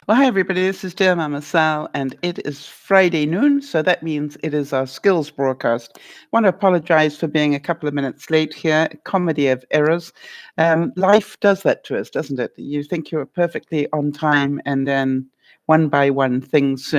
Well, hi, everybody. This is DearMamaSal, and it is Friday noon, so that means it is our skills broadcast. I want to apologize for being a couple of minutes late here. Comedy of errors. Life does that to us, doesn't it? You think you're perfectly on time, and then one by one things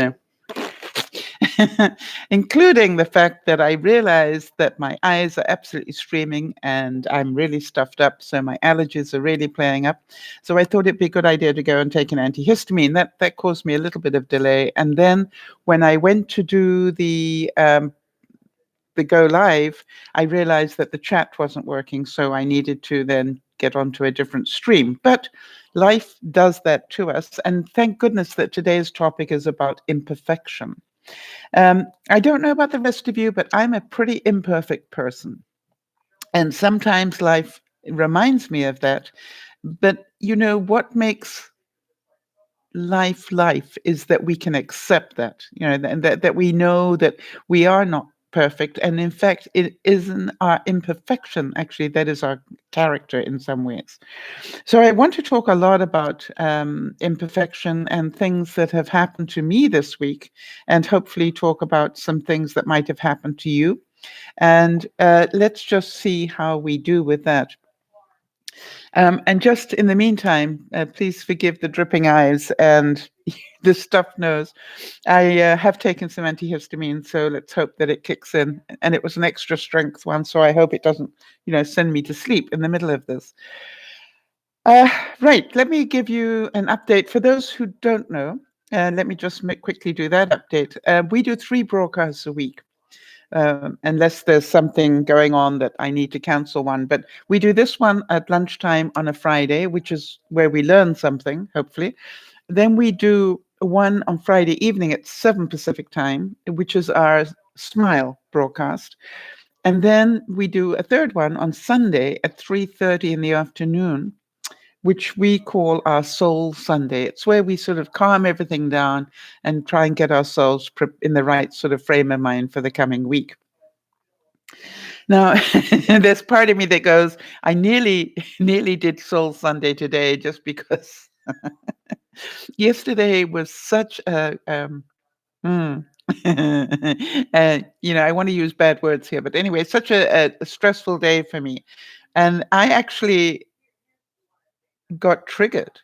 including the fact that I realized that my eyes are absolutely streaming and I'm really stuffed up, so my allergies are really playing up. So I thought it'd be a good idea to go and take an antihistamine. That caused me a little bit of delay. And then when I went to do the go live, I realized that the chat wasn't working, so I needed to then get onto a different stream. But life does that to us, and thank goodness that today's topic is about imperfection. I don't know about the rest of you, but I'm a pretty imperfect person. And sometimes life reminds me of that. But you know, what makes life is that we can accept that, and that we know that we are not perfect. And in fact, it isn't our imperfection, actually, that is our character in some ways. So I want to talk a lot about imperfection and things that have happened to me this week, and hopefully talk about some things that might have happened to you. And let's just see how we do with that. And just in the meantime, please forgive the dripping eyes and the stuffed nose. I have taken some antihistamine, so let's hope that it kicks in. And it was an extra strength one, so I hope it doesn't, send me to sleep in the middle of this. Right, let me give you an update. For those who don't know, let me just quickly do that update. We do 3 broadcasts a week. Unless there's something going on that I need to cancel one. But we do this one at lunchtime on a Friday, which is where we learn something, hopefully. Then we do one on Friday evening at 7 Pacific time, which is our Smile broadcast. And then we do a third one on Sunday at 3:30 in the afternoon, which we call our Soul Sunday. It's where we sort of calm everything down and try and get ourselves in the right sort of frame of mind for the coming week. Now, there's part of me that goes, I nearly did Soul Sunday today just because yesterday was such a, I want to use bad words here, but anyway, such a stressful day for me. And I actually got triggered.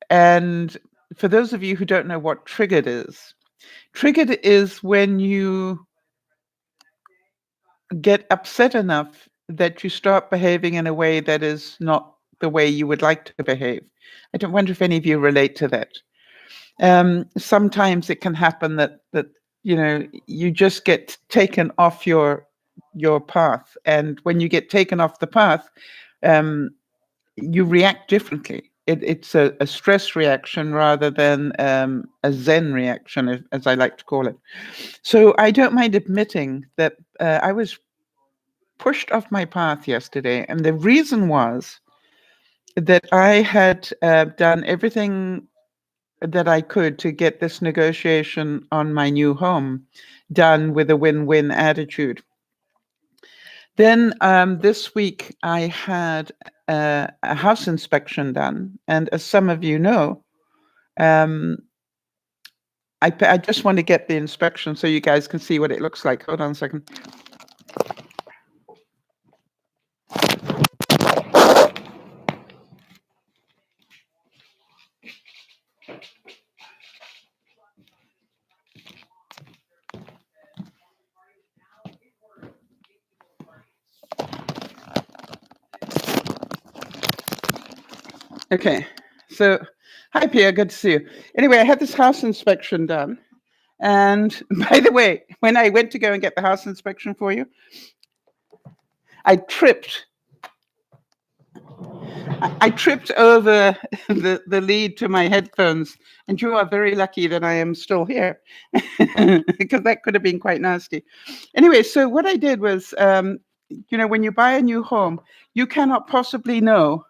And for those of you who don't know what triggered is when you get upset enough that you start behaving in a way that is not the way you would like to behave. I don't wonder if any of you relate to that. Sometimes it can happen that you just get taken off your path, and when you get taken off the path, you react differently. It's a stress reaction rather than a Zen reaction, as I like to call it. So I don't mind admitting that I was pushed off my path yesterday. And the reason was that I had done everything that I could to get this negotiation on my new home done with a win-win attitude. Then this week I had a house inspection done, and as some of you know, I just want to get the inspection so you guys can see what it looks like. Hold on a second. Okay, so hi Pierre, good to see you. Anyway, I had this house inspection done. And by the way, when I went to go and get the house inspection for you, I tripped. I tripped over the lead to my headphones, and you are very lucky that I am still here, because that could have been quite nasty. Anyway, so what I did was, when you buy a new home, you cannot possibly know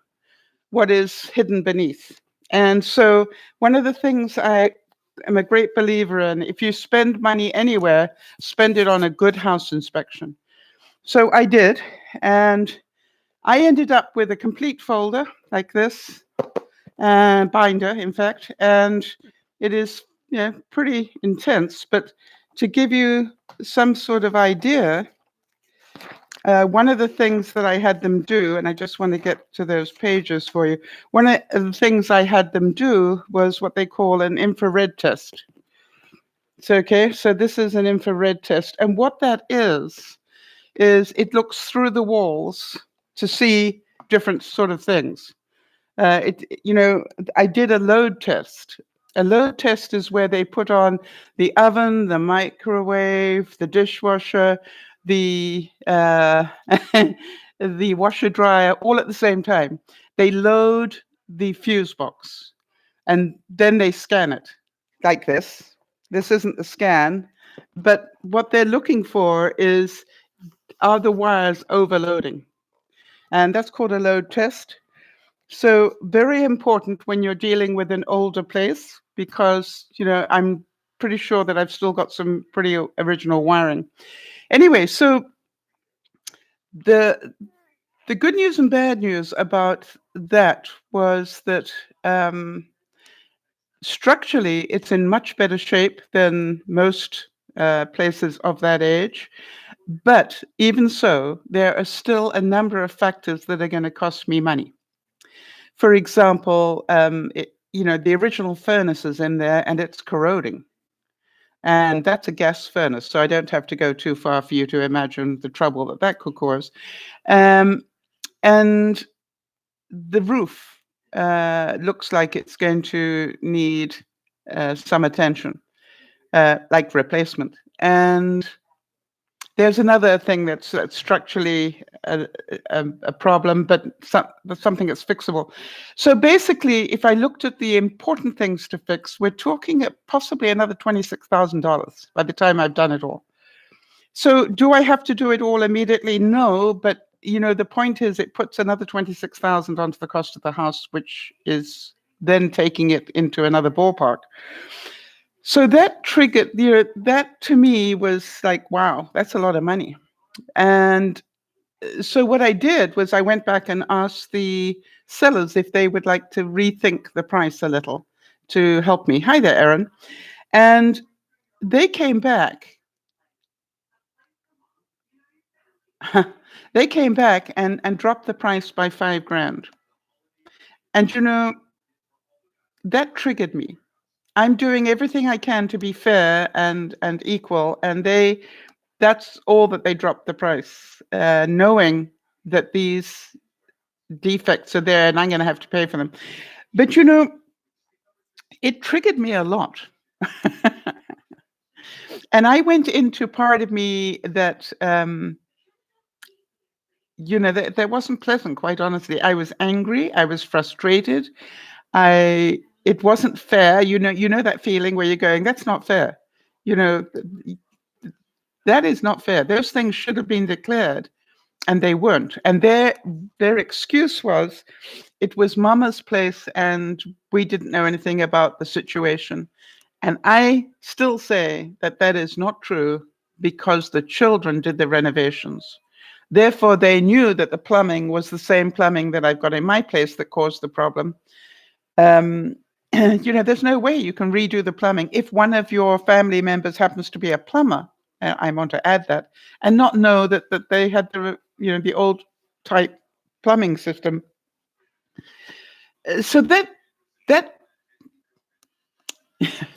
what is hidden beneath. And so one of the things I am a great believer in, if you spend money anywhere, spend it on a good house inspection. So I did, and I ended up with a complete folder like this, binder, in fact, and it is pretty intense. But to give you some sort of idea, one of the things that I had them do, and I just want to get to those pages for you, one of the things I had them do was what they call an infrared test. So this is an infrared test, and what that is it looks through the walls to see different sort of things. I did a load test. A load test is where they put on the oven, the microwave, the dishwasher, the the washer dryer, all at the same time. They load the fuse box, and then they scan it like this. This isn't the scan, but what they're looking for is, are the wires overloading? And that's called a load test. So very important when you're dealing with an older place, because, I'm pretty sure that I've still got some pretty original wiring. Anyway, so the good news and bad news about that was that structurally it's in much better shape than most places of that age. But even so, there are still a number of factors that are going to cost me money. For example, the original furnace is in there and it's corroding. And that's a gas furnace, so I don't have to go too far for you to imagine the trouble that could cause. And the roof looks like it's going to need some attention, like replacement. And there's another thing that's structurally a problem, but something that's fixable. So basically, if I looked at the important things to fix, we're talking possibly another $26,000 by the time I've done it all. So do I have to do it all immediately? No, but the point is it puts another $26,000 onto the cost of the house, which is then taking it into another ballpark. So that triggered, that to me was like, wow, that's a lot of money. And so what I did was I went back and asked the sellers if they would like to rethink the price a little to help me. Hi there, Erin. And they came back. They came back and dropped the price by $5,000. And that triggered me. I'm doing everything I can to be fair and equal, and that's all that they dropped the price, knowing that these defects are there and I'm going to have to pay for them. But it triggered me a lot. And I went into part of me that that wasn't pleasant, quite honestly. I was angry, I was frustrated. It wasn't fair. You know that feeling where you're going, that's not fair. That is not fair. Those things should have been declared, and they weren't. And their excuse was, it was Mama's place and we didn't know anything about the situation. And I still say that is not true, because the children did the renovations. Therefore, they knew that the plumbing was the same plumbing that I've got in my place that caused the problem. There's no way you can redo the plumbing. If one of your family members happens to be a plumber, I want to add that, and not know that they had the old type plumbing system. So that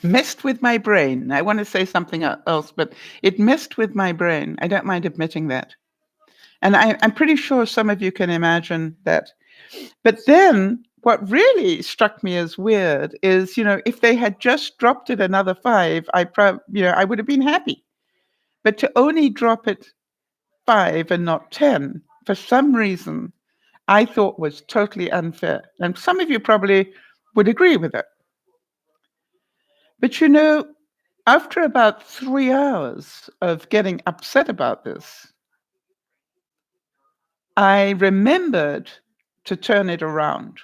messed with my brain. I want to say something else, but it messed with my brain. I don't mind admitting that. And I'm pretty sure some of you can imagine that. But then what really struck me as weird is, if they had just dropped it another $5, I would have been happy. But to only drop it $5 and not $10, for some reason, I thought was totally unfair. And some of you probably would agree with it. But after about 3 hours of getting upset about this, I remembered to turn it around.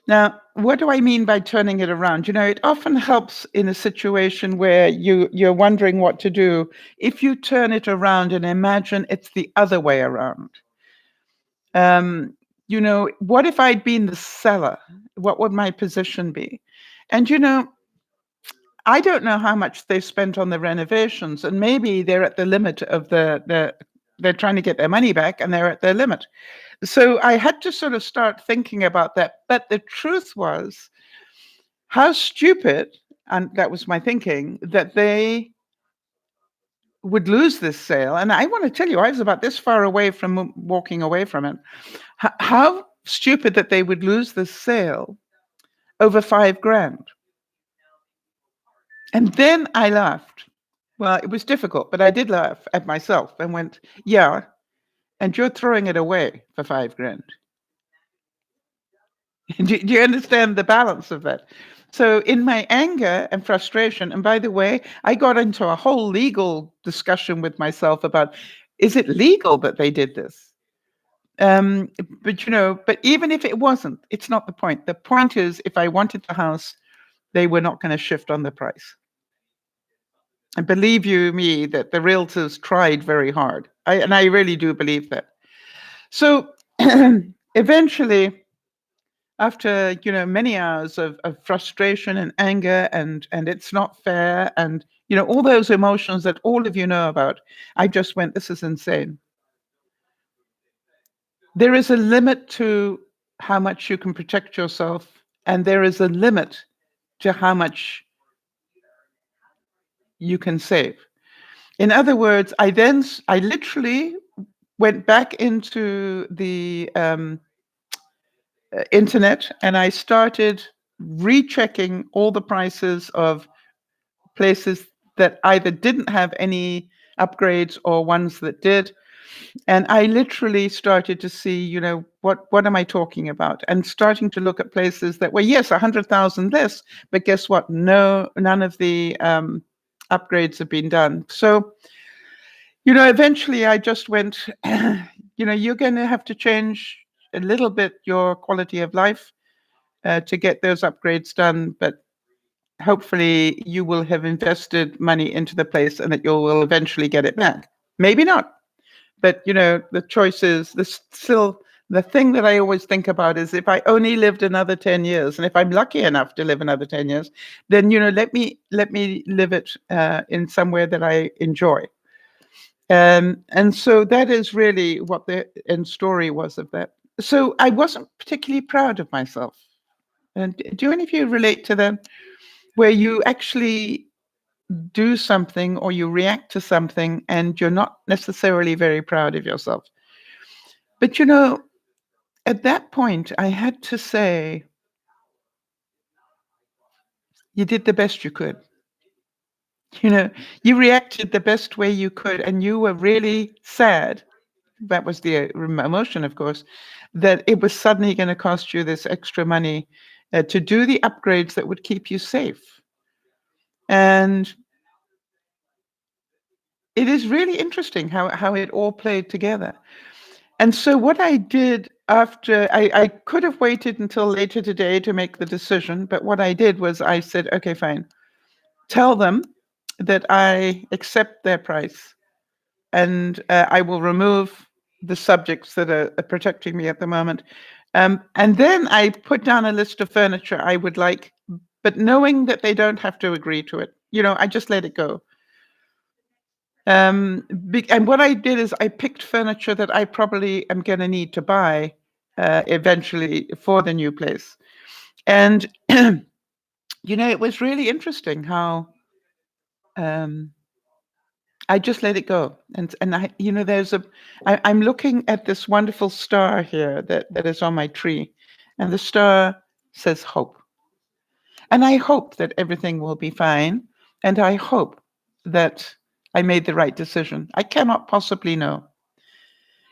Now, what do I mean by turning it around? It often helps in a situation where you're wondering what to do, if you turn it around and imagine it's the other way around. What if I'd been the seller what would my position be? And I don't know how much they spent on the renovations, and maybe they're at the limit of they're trying to get their money back and they're at their limit. So I had to sort of start thinking about that. But the truth was, how stupid, and that was my thinking, that they would lose this sale. And I want to tell you, I was about this far away from walking away from it. How stupid that they would lose this sale over $5,000. And then I laughed. Well, it was difficult, but I did laugh at myself and went, yeah, and you're throwing it away for $5,000. Do you understand the balance of that? So in my anger and frustration, and by the way, I got into a whole legal discussion with myself about, is it legal that they did this? But even if it wasn't, it's not the point. The point is, if I wanted the house, they were not going to shift on the price. And believe you me, that the realtors tried very hard. I really do believe that. So eventually, after many hours of frustration and anger and it's not fair and all those emotions that all of you know about, I just went, this is insane. There is a limit to how much you can protect yourself, and there is a limit to how much you can save. In other words, I literally went back into the internet and I started rechecking all the prices of places that either didn't have any upgrades or ones that did. And I literally started to see, what am I talking about? And starting to look at places that were, yes, 100,000 less, but guess what? No, none of the upgrades have been done. So, eventually I just went, you're going to have to change a little bit your quality of life to get those upgrades done. But hopefully you will have invested money into the place and that you will eventually get it back. Maybe not. But, the choice is the thing that I always think about is, if I only lived another 10 years, and if I'm lucky enough to live another 10 years, then, let me live it in somewhere that I enjoy. And so that is really what the end story was of that. So I wasn't particularly proud of myself. And do any of you relate to that, where you actually do something or you react to something and you're not necessarily very proud of yourself? But at that point, I had to say, you did the best you could. You reacted the best way you could, and you were really sad. That was the emotion, of course, that it was suddenly going to cost you this extra money to do the upgrades that would keep you safe. And it is really interesting how it all played together. And so what I did after, I could have waited until later today to make the decision, but what I did was I said, okay, fine. Tell them that I accept their price, and I will remove the subjects that are protecting me at the moment. And then I put down a list of furniture I would like, but knowing that they don't have to agree to it. I just let it go. And what I did is I picked furniture that I probably am going to need to buy eventually for the new place. And, it was really interesting how I just let it go. And I, I'm looking at this wonderful star here that is on my tree, and the star says hope. And I hope that everything will be fine. And I hope that I made the right decision. I cannot possibly know.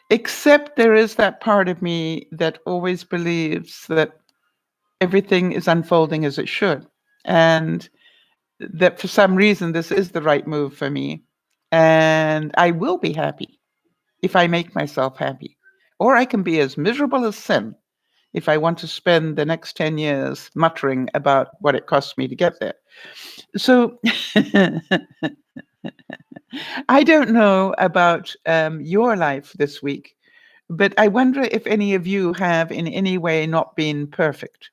Except there is that part of me that always believes that everything is unfolding as it should. And that for some reason, this is the right move for me. And I will be happy if I make myself happy. Or I can be as miserable as sin if I want to spend the next 10 years muttering about what it costs me to get there. So I don't know about your life this week, but I wonder if any of you have in any way not been perfect.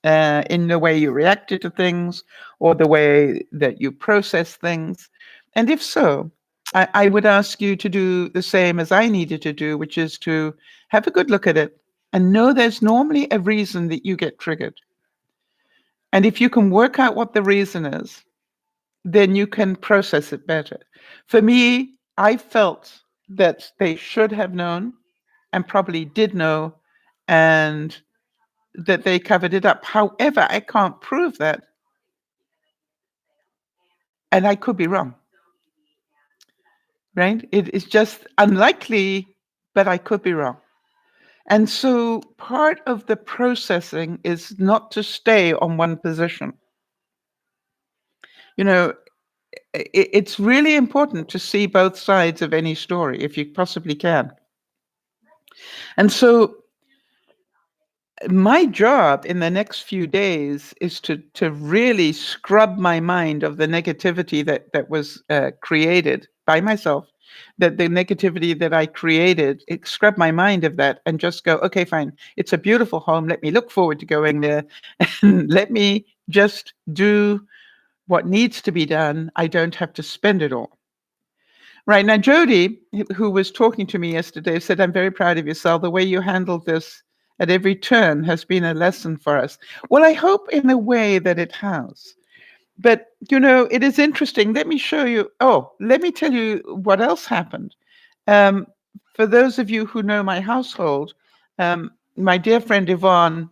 in the way you reacted to things or the way that you process things? And if so, I would ask you to do the same as I needed to do, which is to have a good look at it and know there's normally a reason that you get triggered. And if you can work out what the reason is, then you can process it better. For me, I felt that they should have known and probably did know, and that they covered it up. However, I can't prove that, and I could be wrong, right? It is just unlikely, but I could be wrong. And so part of the processing is not to stay on one position. You know, it's really important to see both sides of any story if you possibly can. And so my job in the next few days is to really scrub my mind of the negativity that was created by myself, that the negativity that I created, scrub my mind of that and just go, okay, fine, it's a beautiful home. Let me look forward to going there, and let me just do what needs to be done. I don't have to spend it all. Right now, Jody, who was talking to me yesterday, said, I'm very proud of yourself. The way you handled this at every turn has been a lesson for us. Well, I hope in a way that it has. But, it is interesting. Let me show you. Oh, let me tell you what else happened. Um, for those of you who know my household, my dear friend Yvonne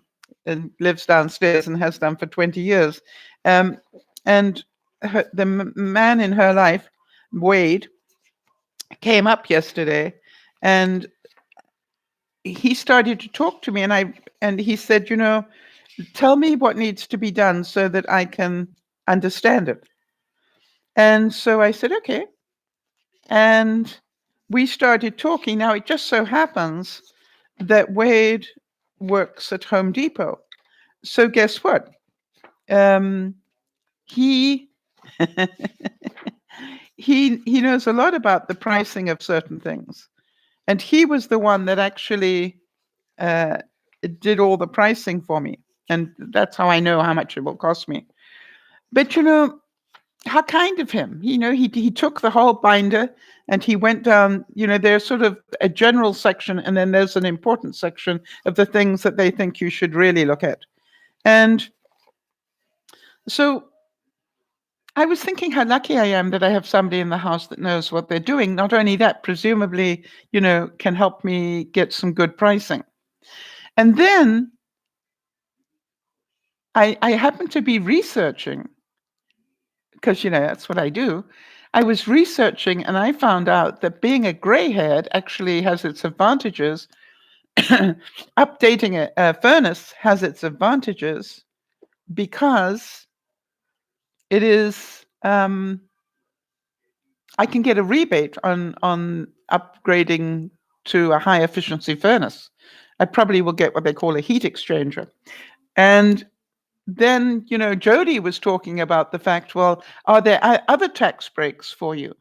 lives downstairs and has done for 20 years. And the man in her life, Wade, came up yesterday, and he started to talk to me, and he said, tell me what needs to be done so that I can understand it. And so I said, okay. And we started talking. Now, it just so happens that Wade works at Home Depot. So guess what? He he knows a lot about the pricing of certain things. And he was the one that actually did all the pricing for me. And that's how I know how much it will cost me. But how kind of him. He took the whole binder and he went down, there's sort of a general section, and then there's an important section of the things that they think you should really look at. And so I was thinking how lucky I am that I have somebody in the house that knows what they're doing. Not only that, presumably, can help me get some good pricing. And then I happened to be researching, because, that's what I do. I was researching and I found out that being a gray-haired actually has its advantages. Updating a furnace has its advantages because it is, I can get a rebate on upgrading to a high efficiency furnace. I probably will get what they call a heat exchanger. And then, Jody was talking about the fact, well, are there other tax breaks for you?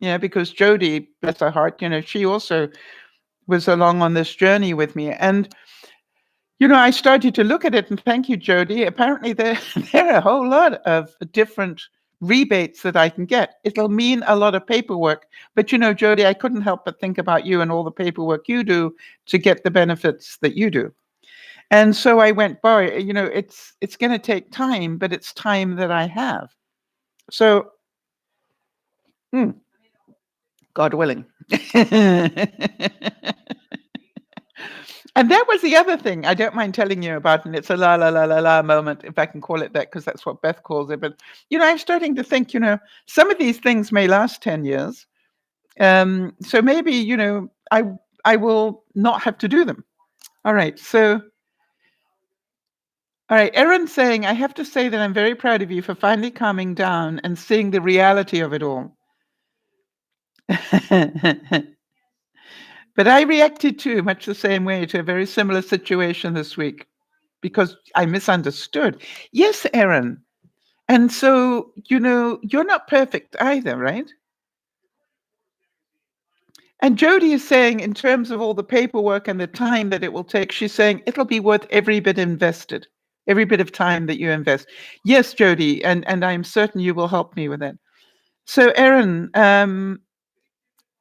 Because Jody, bless her heart, she also was along on this journey with me. And, I started to look at it, and thank you, Jody. Apparently there are a whole lot of different rebates that I can get. It'll mean a lot of paperwork. But, Jody, I couldn't help but think about you and all the paperwork you do to get the benefits that you do. And so I went, boy, it's going to take time, but it's time that I have. So, God willing. And that was the other thing I don't mind telling you about, and it's a la la la la la moment, if I can call it that, because that's what Beth calls it. But, I'm starting to think, some of these things may last 10 years. So maybe, I will not have to do them. All right. So, all right, Erin's saying, I have to say that I'm very proud of you for finally calming down and seeing the reality of it all. But I reacted too, much the same way, to a very similar situation this week because I misunderstood. Yes, Erin. And so, you're not perfect either, right? And Jody is saying, in terms of all the paperwork and the time that it will take, she's saying it'll be worth every bit invested. Every bit of time that you invest. Yes, Jody, and I'm certain you will help me with that. So Erin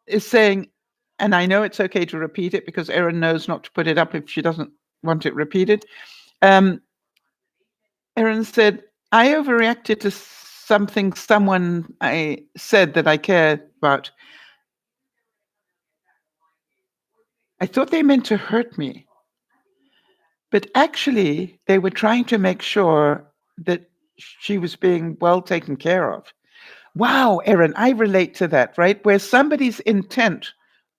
is saying, and I know it's okay to repeat it because Erin knows not to put it up if she doesn't want it repeated. Erin said, I overreacted to something someone I said that I cared about. I thought they meant to hurt me. But actually, they were trying to make sure that she was being well taken care of. Wow, Erin, I relate to that, right? Where somebody's intent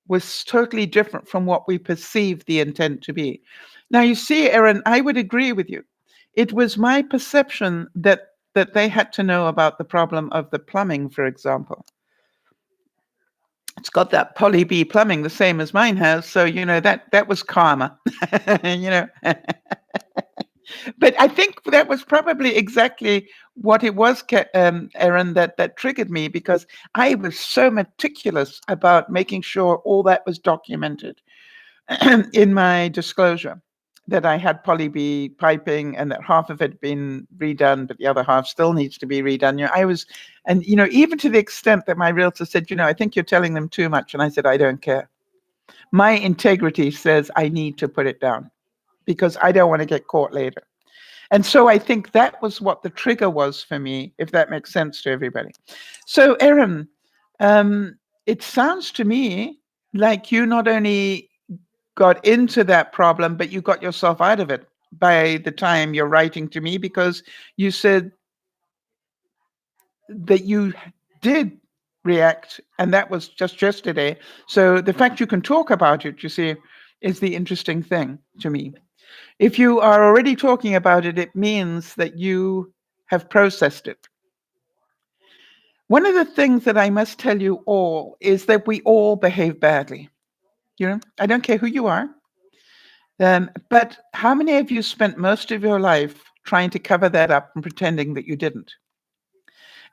was totally different from what we perceived the intent to be. Now, you see, Erin, I would agree with you. It was my perception that they had to know about the problem of the plumbing, for example. It's got that poly B plumbing, the same as mine has. So, that was karma, But I think that was probably exactly what it was, Erin, that triggered me, because I was so meticulous about making sure all that was documented in my disclosure, that I had poly B piping and that half of it had been redone, but the other half still needs to be redone. Even to the extent that my realtor said, I think you're telling them too much. And I said, I don't care. My integrity says I need to put it down because I don't want to get caught later. And so I think that was what the trigger was for me, if that makes sense to everybody. So, Erin, it sounds to me like you not only got into that problem, but you got yourself out of it by the time you're writing to me, because you said that you did react, and that was just yesterday. So the fact you can talk about it, you see, is the interesting thing to me. If you are already talking about it, it means that you have processed it. One of the things that I must tell you all is that we all behave badly. I don't care who you are. But how many of you spent most of your life trying to cover that up and pretending that you didn't?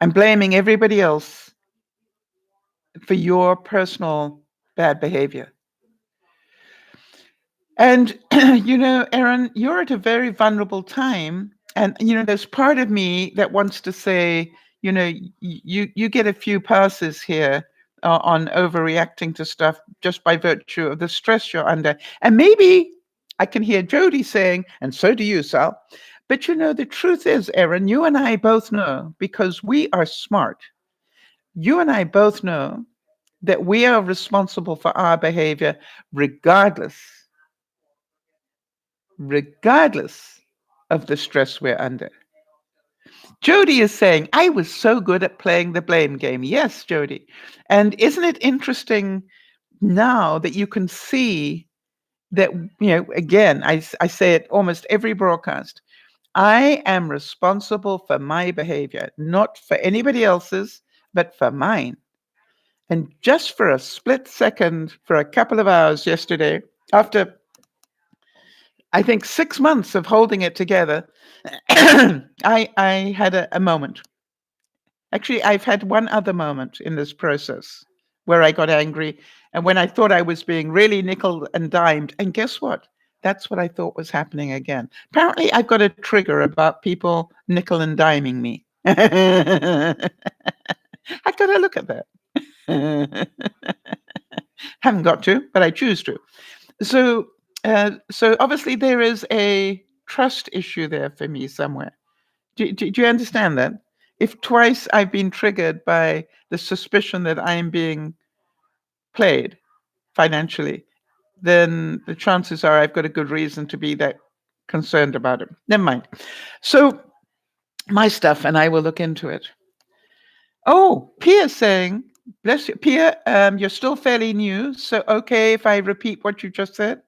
And blaming everybody else for your personal bad behavior. And, Erin, you're at a very vulnerable time. And, there's part of me that wants to say, you get a few passes here on overreacting to stuff just by virtue of the stress you're under. And maybe I can hear Jody saying, and so do you, Sal. But, the truth is, Erin, you and I both know, because we are smart, you and I both know that we are responsible for our behavior regardless of the stress we're under. Jody is saying, I was so good at playing the blame game. Yes, Jody. And isn't it interesting now that you can see that, again, I say it almost every broadcast, I am responsible for my behavior, not for anybody else's, but for mine. And just for a split second, for a couple of hours yesterday, after I think 6 months of holding it together, I had a moment. Actually, I've had one other moment in this process where I got angry, and when I thought I was being really nickel and dimed. And guess what? That's what I thought was happening again. Apparently, I've got a trigger about people nickel and diming me. I got to look at that. Haven't got to, but I choose to. So obviously there is a trust issue there for me somewhere. Do you understand that? If twice I've been triggered by the suspicion that I am being played financially, then the chances are I've got a good reason to be that concerned about it. Never mind. So my stuff, and I will look into it. Oh, Pia's saying, bless you. Pia, you're still fairly new, so okay if I repeat what you just said?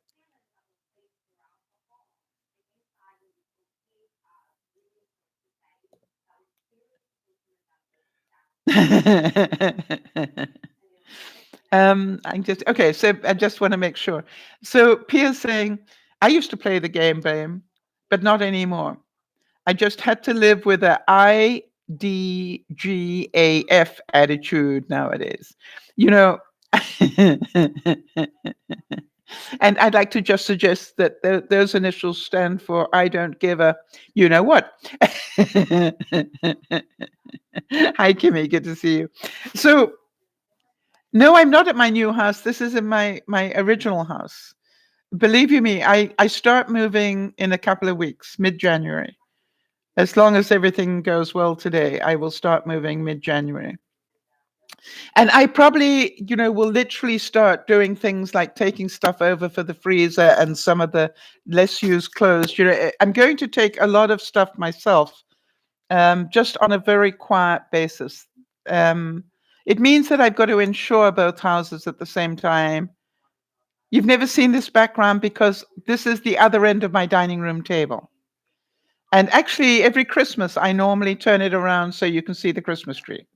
So I just want to make sure. So Pia's saying, I used to play the game, but not anymore. I just had to live with a IDGAF attitude nowadays. And I'd like to just suggest that those initials stand for I don't give a you know what. Hi, Kimmy. Good to see you. So, no, I'm not at my new house. This is in my original house. Believe you me, I start moving in a couple of weeks, mid-January. As long as everything goes well today, I will start moving mid-January. And I probably, will literally start doing things like taking stuff over for the freezer and some of the less used clothes. I'm going to take a lot of stuff myself, just on a very quiet basis. It means that I've got to insure both houses at the same time. You've never seen this background because this is the other end of my dining room table. And actually, every Christmas, I normally turn it around so you can see the Christmas tree.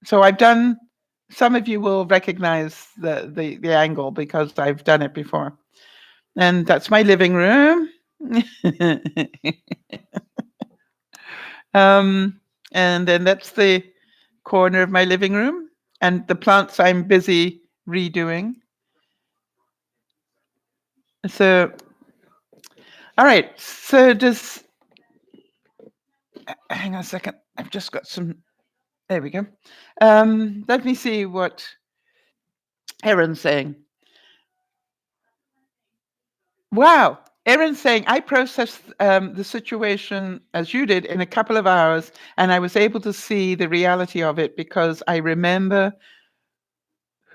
So I've done, some of you will recognize the angle because I've done it before. And that's my living room. And then that's the corner of my living room. And the plants I'm busy redoing. So, all right. So hang on a second. I've just got some, there we go. Let me see what Erin's saying. Wow. Erin's saying, I processed the situation as you did in a couple of hours, and I was able to see the reality of it because I remember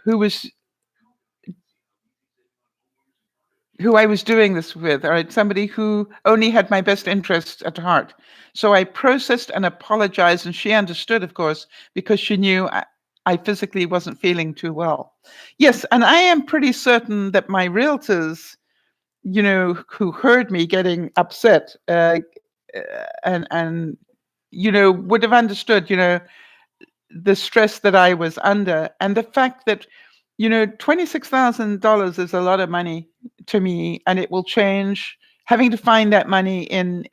who I was doing this with, all right, somebody who only had my best interests at heart. So I processed and apologized, and she understood, of course, because she knew I physically wasn't feeling too well. Yes, and I am pretty certain that my realtors, who heard me getting upset, and would have understood, the stress that I was under, and the fact that, $26,000 is a lot of money to me, and it will change. Having to find that money in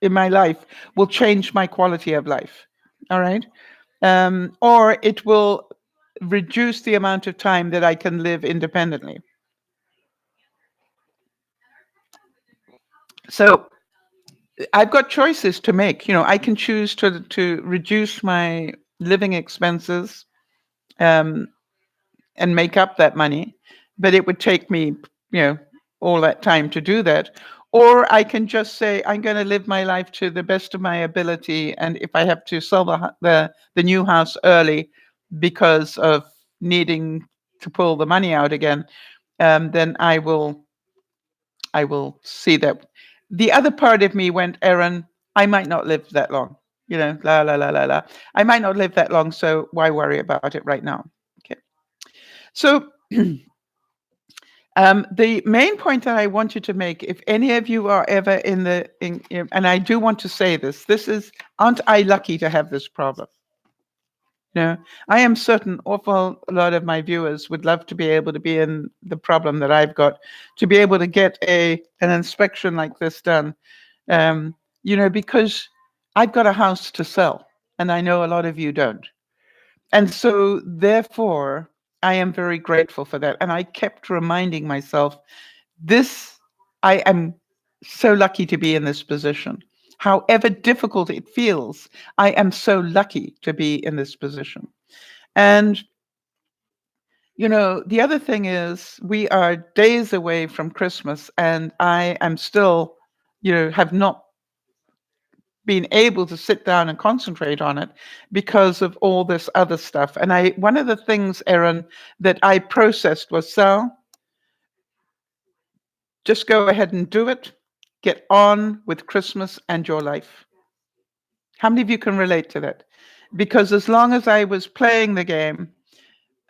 my life will change my quality of life. All right, or it will reduce the amount of time that I can live independently. So I've got choices to make. I can choose to reduce my living expenses, and make up that money, but it would take me, all that time to do that. Or I can just say I'm going to live my life to the best of my ability, and if I have to sell the new house early because of needing to pull the money out again, then I will see that. The other part of me went, Erin, I might not live that long. La la la la la. I might not live that long, so why worry about it right now? Okay. So the main point that I want you to make, if any of you are ever and I do want to say this, aren't I lucky to have this problem? I am certain awful a lot of my viewers would love to be able to be in the problem that I've got, to be able to get an inspection like this done, because I've got a house to sell, and I know a lot of you don't. And so, therefore, I am very grateful for that. And I kept reminding myself, I am so lucky to be in this position. However difficult it feels, I am so lucky to be in this position. And, the other thing is we are days away from Christmas, and I am still, have not been able to sit down and concentrate on it because of all this other stuff. And one of the things, Erin, that I processed was, Sal, just go ahead and do it. Get on with Christmas and your life. How many of you can relate to that? Because as long as I was playing the game,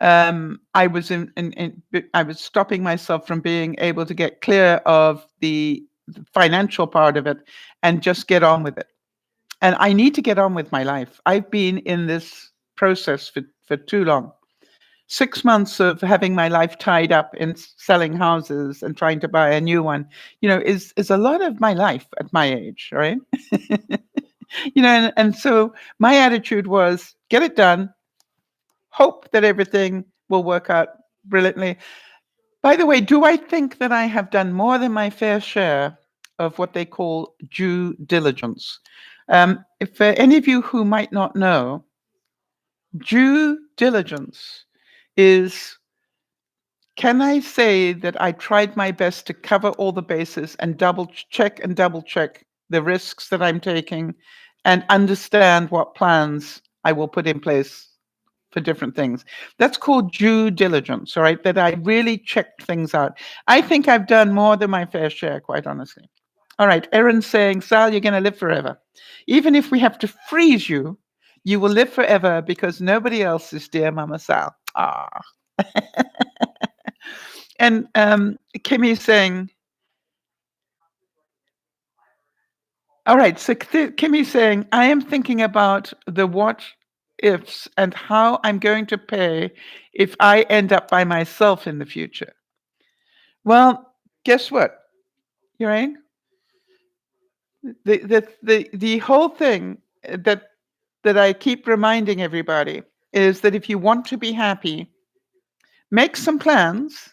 I was I was stopping myself from being able to get clear of the financial part of it and just get on with it. And I need to get on with my life. I've been in this process for too long. 6 months of having my life tied up in selling houses and trying to buy a new one, is a lot of my life at my age, right? And so my attitude was, get it done, hope that everything will work out brilliantly. By the way, do I think that I have done more than my fair share of what they call due diligence? If any of you who might not know, due diligence is, can I say that I tried my best to cover all the bases and double check the risks that I'm taking and understand what plans I will put in place for different things. That's called due diligence, all right? That I really checked things out. I think I've done more than my fair share, quite honestly. All right, Erin's saying, Sal, you're going to live forever. Even if we have to freeze you, you will live forever because nobody else is Dear Mama Sal. Ah. And Kimmy's saying, all right, so Kimmy's saying, I am thinking about the what ifs and how I'm going to pay if I end up by myself in the future. Well, guess what? You're right. The whole thing that I keep reminding everybody is that if you want to be happy, make some plans.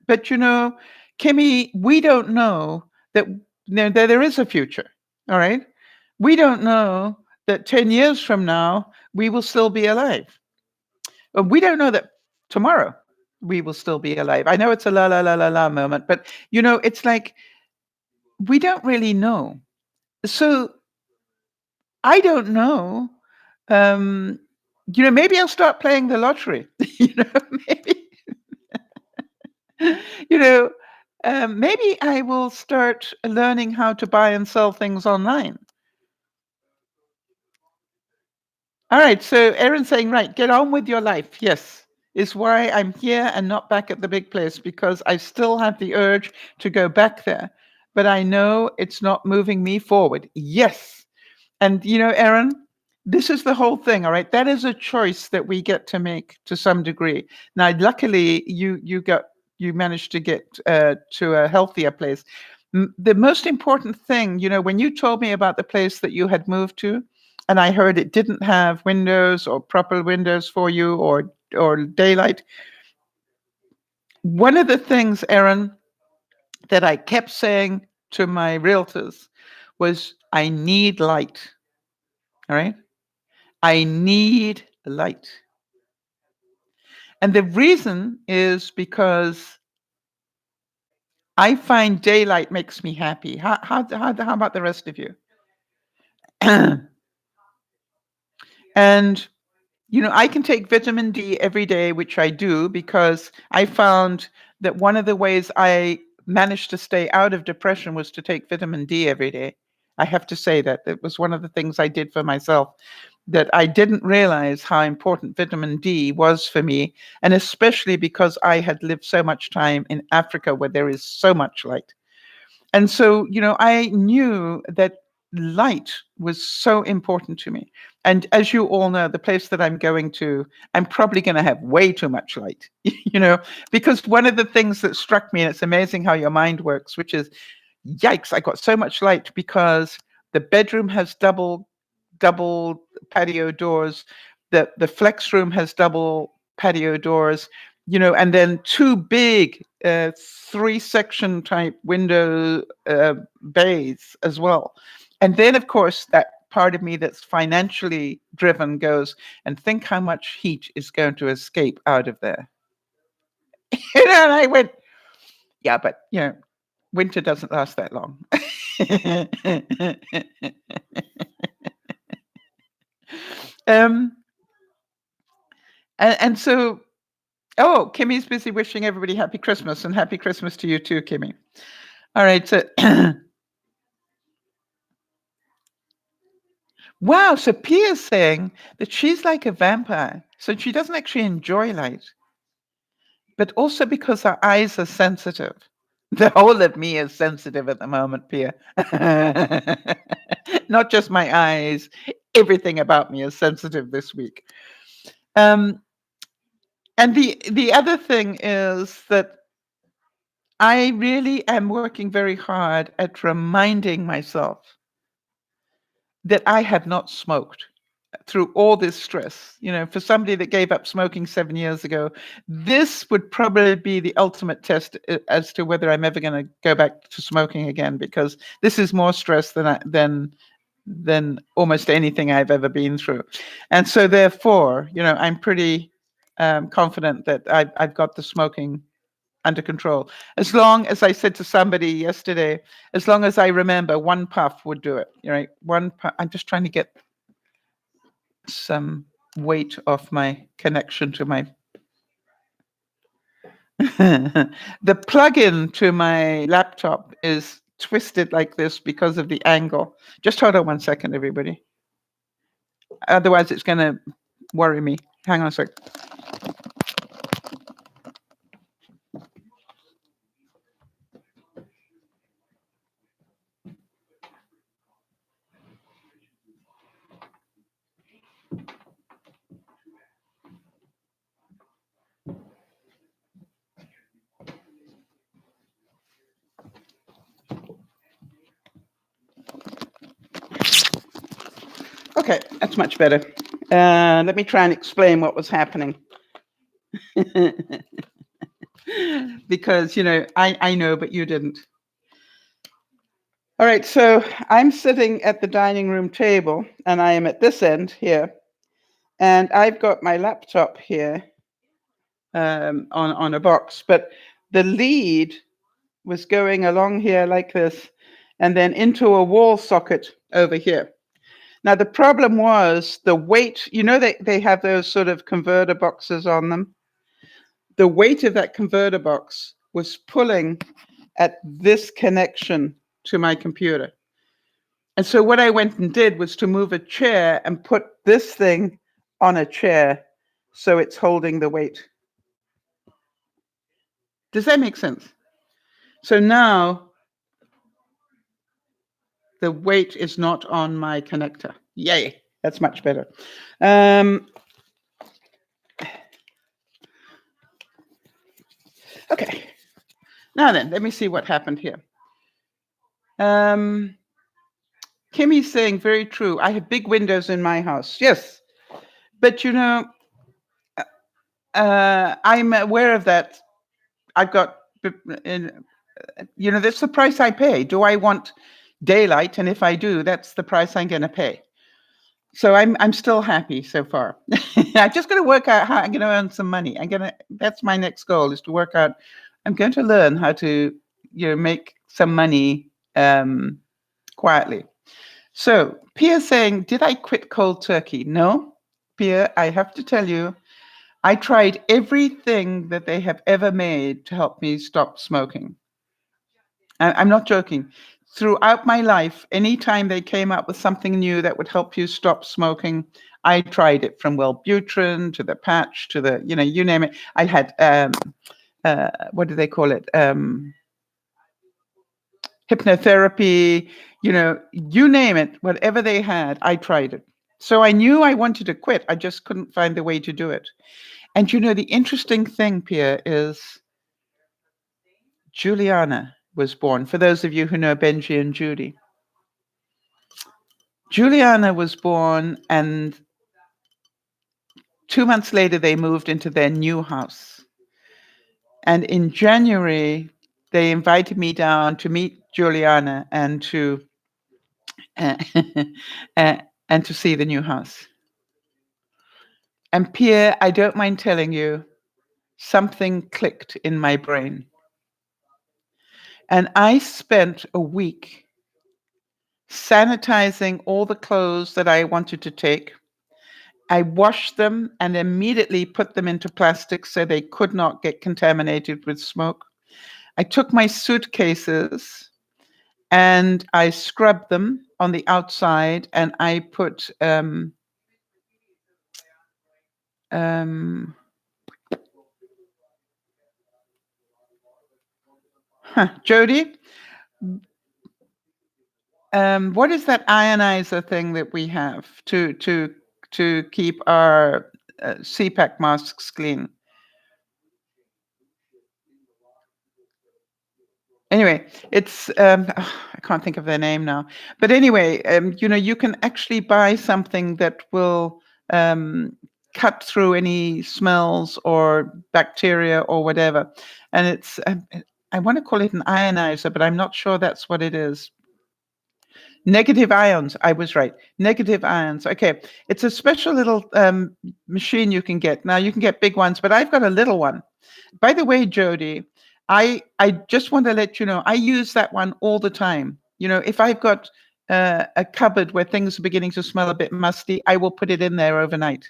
But Kimmy, we don't know that there is a future. All right. We don't know that 10 years from now we will still be alive. We don't know that tomorrow we will still be alive. I know it's a la la la la la moment, but it's like we don't really know. So I don't know. Maybe I'll start playing the lottery. Maybe. you know, maybe I will start learning how to buy and sell things online. All right. So Erin's saying, right, get on with your life. Yes, is why I'm here and not back at the big place, because I still have the urge to go back there, but I know it's not moving me forward. Yes. And Erin, this is the whole thing. All right. That is a choice that we get to make to some degree. Now, luckily, you managed to get to a healthier place. The most important thing, when you told me about the place that you had moved to, and I heard it didn't have windows or proper windows for you or daylight. One of the things, Erin, that I kept saying to my realtors was, I need light. All right. I need light. And the reason is because I find daylight makes me happy. How about the rest of you? And I can take vitamin D every day, which I do, because I found that one of the ways I managed to stay out of depression was to take vitamin D every day. I have to say that it was one of the things I did for myself, that I didn't realize how important vitamin D was for me, and especially because I had lived so much time in Africa where there is so much light. And so, I knew that light was so important to me. And as you all know, the place that I'm going to, I'm probably going to have way too much light, because one of the things that struck me, and it's amazing how your mind works, which is, yikes, I got so much light because the bedroom has double patio doors, the flex room has double patio doors, and then two big 3-section type window bays as well. And then, of course, that part of me that's financially driven goes, and think how much heat is going to escape out of there. And I went, yeah, but, winter doesn't last that long. And so, oh, Kimmy's busy wishing everybody happy Christmas, and happy Christmas to you too, Kimmy. All right, so wow, so Pia's saying that she's like a vampire, so she doesn't actually enjoy light, but also because her eyes are sensitive. The whole of me is sensitive at the moment, Pia. Not just my eyes, everything about me is sensitive this week. And the other thing is that I really am working very hard at reminding myself that I have not smoked through all this stress. You know, for somebody that gave up smoking 7 years ago, this would probably be the ultimate test as to whether I'm ever going to go back to smoking again, because this is more stress than almost anything I've ever been through. And so therefore, you know, I'm pretty confident that I've got the smoking under control. As long as, I said to somebody yesterday, as long as I remember, one puff would do it. Right? One puff. I'm just trying to get some weight off my connection to my the plug-in to my laptop is twisted like this because of the angle. Just hold on 1 second, everybody. Otherwise, it's going to worry me. Hang on a sec. Okay, that's much better. Let me try and explain what was happening. Because, you know, I know, but you didn't. All right, so I'm sitting at the dining room table, and I am at this end here, and I've got my laptop here on a box, but the lead was going along here like this, and then into a wall socket over here. Now, the problem was the weight. You know, they have those sort of converter boxes on them. The weight of that converter box was pulling at this connection to my computer. And so what I went and did was to move a chair and put this thing on a chair so it's holding the weight. Does that make sense? So now the weight is not on my connector. Yay, that's much better. Okay, now then, let me see what happened here. Kimmy's saying, very true. I have big windows in my house. Yes, but you know, I'm aware of that. I've got, you know, that's the price I pay. Do I want daylight? And if I do, that's the price I'm going to pay. So I'm still happy so far. I'm just going to work out how I'm going to earn some money. That's my next goal, is to work out. I'm going to learn how to, you know, make some money quietly. So Pia saying, did I quit cold turkey? No, Pia, I have to tell you, I tried everything that they have ever made to help me stop smoking. I'm not joking. Throughout my life, anytime they came up with something new that would help you stop smoking, I tried it, from Wellbutrin to the patch to the, you know, you name it. I had, what do they call it? Hypnotherapy, you know, you name it, whatever they had, I tried it. So I knew I wanted to quit. I just couldn't find a way to do it. And you know, the interesting thing, Pia, is Juliana was born. For those of you who know Benji and Judy, Juliana was born, and 2 months later, they moved into their new house. And in January, they invited me down to meet Juliana and to and to see the new house. And Pierre, I don't mind telling you, something clicked in my brain. And I spent a week sanitizing all the clothes that I wanted to take. I washed them and immediately put them into plastic so they could not get contaminated with smoke. I took my suitcases and I scrubbed them on the outside, and I put Jody, what is that ionizer thing that we have to keep our CPAC masks clean? Anyway, it's I can't think of their name now. But anyway, you can actually buy something that will cut through any smells or bacteria or whatever. And it's I want to call it an ionizer, but I'm not sure that's what it is. Negative ions. I was right. Negative ions. Okay. It's a special little machine you can get. Now you can get big ones, but I've got a little one. By the way, Jody, I just want to let you know, I use that one all the time. If I've got a cupboard where things are beginning to smell a bit musty, I will put it in there overnight.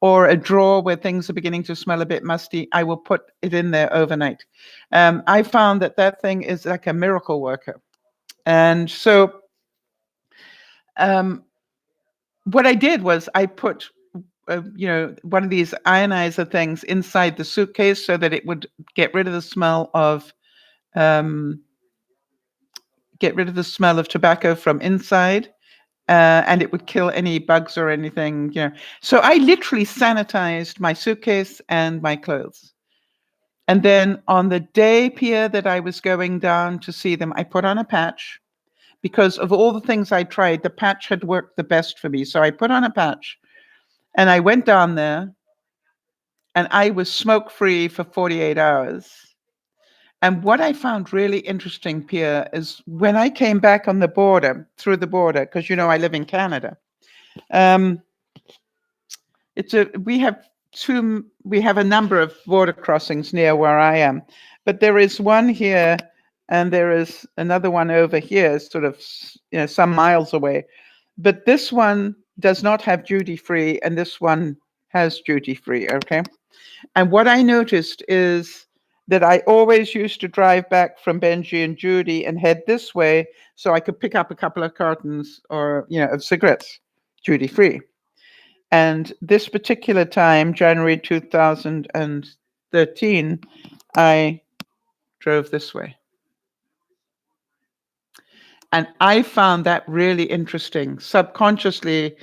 Or a drawer where things are beginning to smell a bit musty, I will put it in there overnight. I found that thing is like a miracle worker. And so what I did was I put one of these ionizer things inside the suitcase so that it would get rid of the smell of tobacco from inside, and it would kill any bugs or anything. So I literally sanitized my suitcase and my clothes. And then on the day, Pierre, that I was going down to see them, I put on a patch. Because of all the things I tried, the patch had worked the best for me. So I put on a patch and I went down there and I was smoke-free for 48 hours. And what I found really interesting, Pierre, is when I came back on the border, through the border, because I live in Canada. We have a number of border crossings near where I am, but there is one here, and there is another one over here, sort of some miles away. But this one does not have duty free, and this one has duty free. Okay. And what I noticed is that I always used to drive back from Benji and Judy and head this way so I could pick up a couple of cartons of cigarettes, duty free. And this particular time, January 2013, I drove this way. And I found that really interesting. Subconsciously,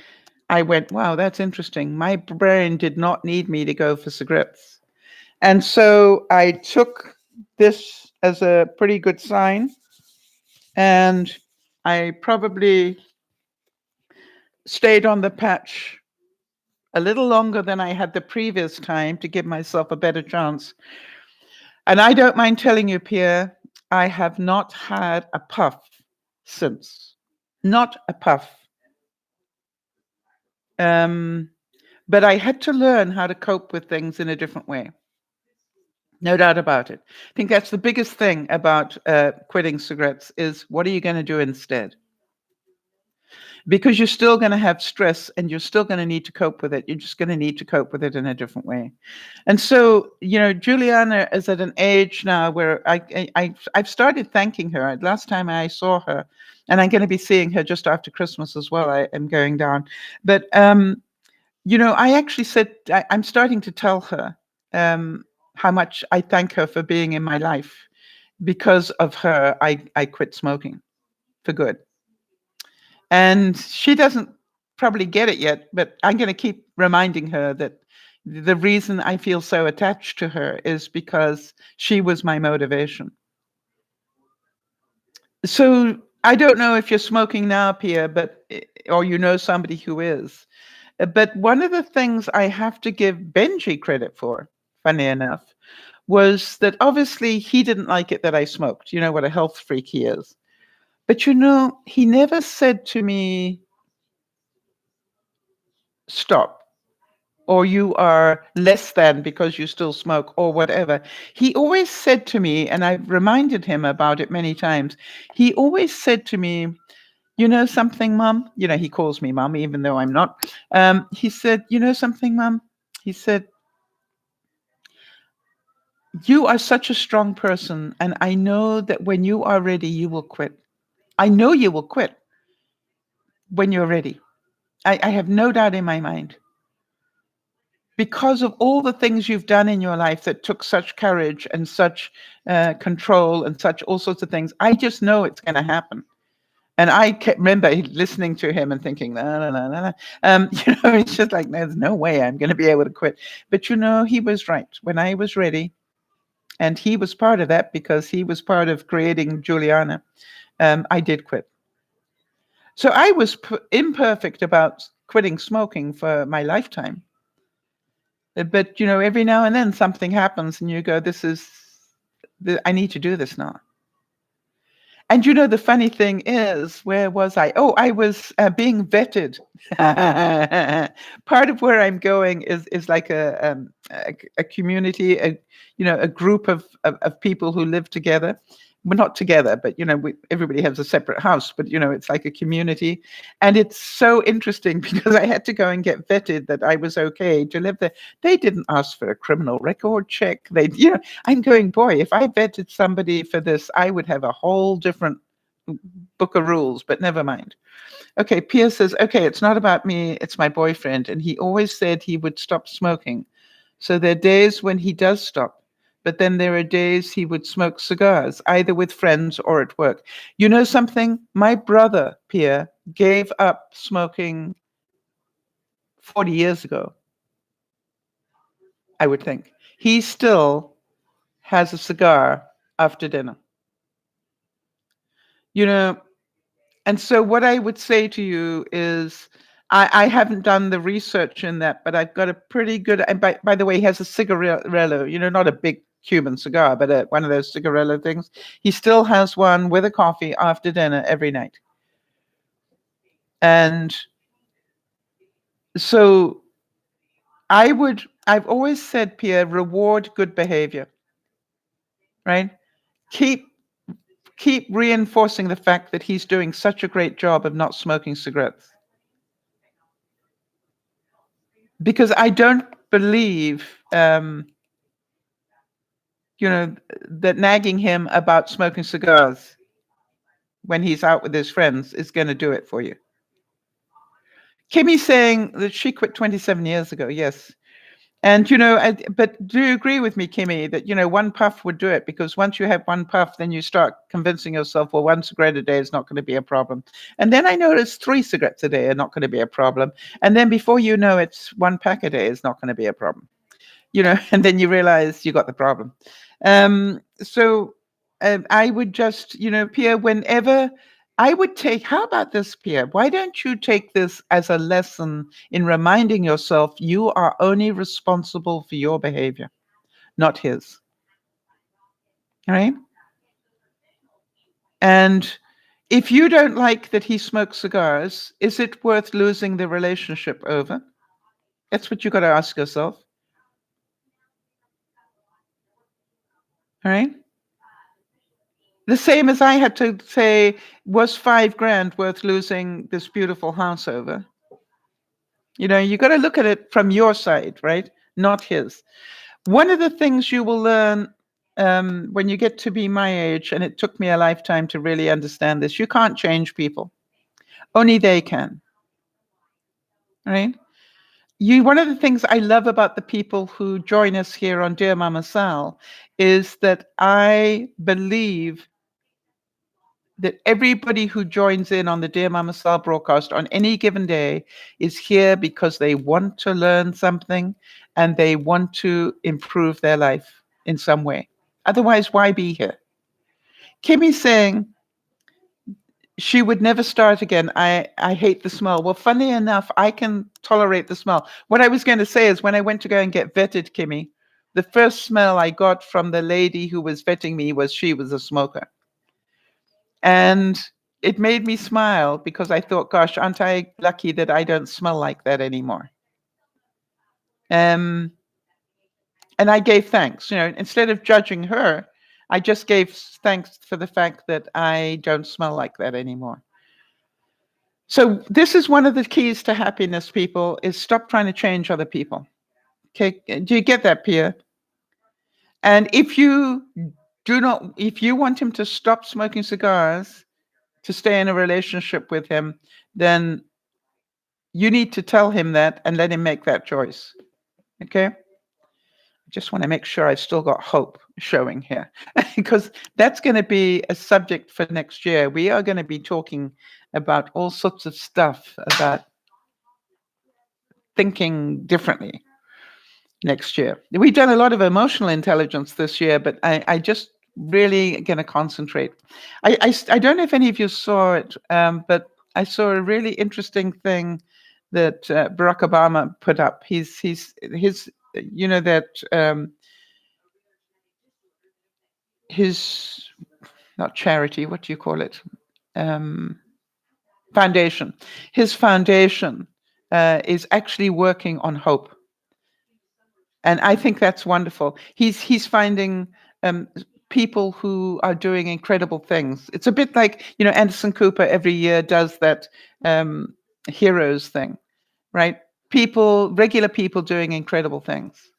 I went, wow, that's interesting. My brain did not need me to go for cigarettes. And so I took this as a pretty good sign. And I probably stayed on the patch a little longer than I had the previous time to give myself a better chance. And I don't mind telling you, Pierre, I have not had a puff since. Not a puff. But I had to learn how to cope with things in a different way. No doubt about it. I think that's the biggest thing about quitting cigarettes is what are you going to do instead? Because you're still going to have stress and you're still going to need to cope with it. You're just going to need to cope with it in a different way. And so, Juliana is at an age now where I've started thanking her. Last time I saw her, and I'm going to be seeing her just after Christmas as well. I am going down. But, I actually said, I'm starting to tell her how much I thank her for being in my life. Because of her, I quit smoking for good. And she doesn't probably get it yet, but I'm going to keep reminding her that the reason I feel so attached to her is because she was my motivation. So I don't know if you're smoking now, Pia, or somebody who is. But one of the things I have to give Benji credit for, funny enough, was that obviously he didn't like it that I smoked. You know what a health freak he is. But he never said to me, stop, or you are less than because you still smoke, or whatever. He always said to me, and I've reminded him about it many times, he always said to me, you know something, Mum? He calls me Mum, even though I'm not. He said, you know something, Mum? He said, you are such a strong person, and I know that when you are ready, you will quit. I know you will quit when you're ready. I have no doubt in my mind. Because of all the things you've done in your life that took such courage and such control and such all sorts of things, I just know it's going to happen. And I remember listening to him and thinking, no, no, no, no, no. It's just like, there's no way I'm going to be able to quit. But he was right. When I was ready, and he was part of that because he was part of creating Juliana, I did quit. So I was imperfect about quitting smoking for my lifetime. But, every now and then something happens and you go, I need to do this now. And the funny thing is, where was I? Oh, I was being vetted. Part of where I'm going is like a community, a group of people who live together. Well, not together, but everybody has a separate house. But it's like a community, and it's so interesting because I had to go and get vetted that I was okay to live there. They didn't ask for a criminal record check. I'm going, boy, if I vetted somebody for this, I would have a whole different book of rules, but never mind. Okay, Pia says, okay, it's not about me, it's my boyfriend. And he always said he would stop smoking. So there are days when he does stop, but then there are days he would smoke cigars, either with friends or at work. You know something? My brother, Pia, gave up smoking 40 years ago, I would think. He still has a cigar after dinner. And so what I would say to you is, I haven't done the research in that, but I've got a pretty good, and by the way, he has a cigarello, not a big Cuban cigar, but one of those cigarello things. He still has one with a coffee after dinner every night. And so I've always said, Pierre, reward good behavior, right? Keep reinforcing the fact that he's doing such a great job of not smoking cigarettes. Because I don't believe, that nagging him about smoking cigars when he's out with his friends is going to do it for you. Kimmy's saying that she quit 27 years ago. Yes. And, but do you agree with me, Kimmy, that, one puff would do it? Because once you have one puff, then you start convincing yourself, well, one cigarette a day is not going to be a problem. And then I noticed 3 cigarettes a day are not going to be a problem. And then before you know, it's 1 pack a day is not going to be a problem. And then you realize you got the problem. So I would just, Pierre, whenever I would take, how about this, Pierre? Why don't you take this as a lesson in reminding yourself you are only responsible for your behavior, not his. All right? And if you don't like that he smokes cigars, is it worth losing the relationship over? That's what you got to ask yourself. All right? The same as I had to say, was $5,000 worth losing this beautiful house over? You got to look at it from your side, right? Not his. One of the things you will learn when you get to be my age, and it took me a lifetime to really understand this, you can't change people. Only they can. Right? One of the things I love about the people who join us here on Dear Mama Sal is that I believe that everybody who joins in on the Dear Mama Sal broadcast on any given day is here because they want to learn something and they want to improve their life in some way. Otherwise, why be here? Kimmy's saying she would never start again. I hate the smell. Well, funny enough, I can tolerate the smell. What I was going to say is when I went to go and get vetted, Kimmy, the first smell I got from the lady who was vetting me was she was a smoker. And it made me smile because I thought, gosh, aren't I lucky that I don't smell like that anymore? And I gave thanks, instead of judging her, I just gave thanks for the fact that I don't smell like that anymore. So this is one of the keys to happiness, people, is stop trying to change other people. Okay, do you get that, Pia? And if you want him to stop smoking cigars, to stay in a relationship with him, then you need to tell him that and let him make that choice. Okay? I just want to make sure I've still got hope showing here because that's going to be a subject for next year. We are going to be talking about all sorts of stuff about thinking differently. next year. We've done a lot of emotional intelligence this year, but I just really going to concentrate. I don't know if any of you saw it, but I saw a really interesting thing that Barack Obama put up. His that his, not charity, what do you call it? Foundation. His foundation is actually working on hope. And I think that's wonderful. He's finding people who are doing incredible things. It's a bit like, Anderson Cooper every year does that heroes thing, right? Regular people doing incredible things.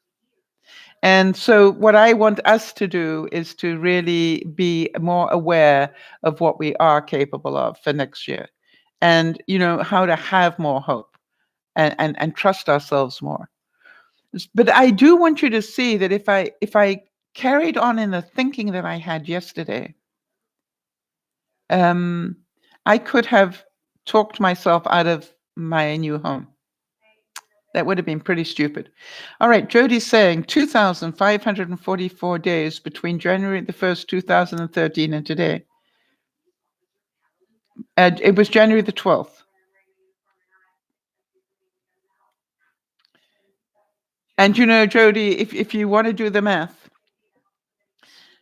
And so what I want us to do is to really be more aware of what we are capable of for next year, and how to have more hope and trust ourselves more. But I do want you to see that if I carried on in the thinking that I had yesterday, I could have talked myself out of my new home. That would have been pretty stupid. All right, Jody's saying 2,544 days between January the 1st, 2013 and today. And it was January the 12th. And Jody, if you want to do the math,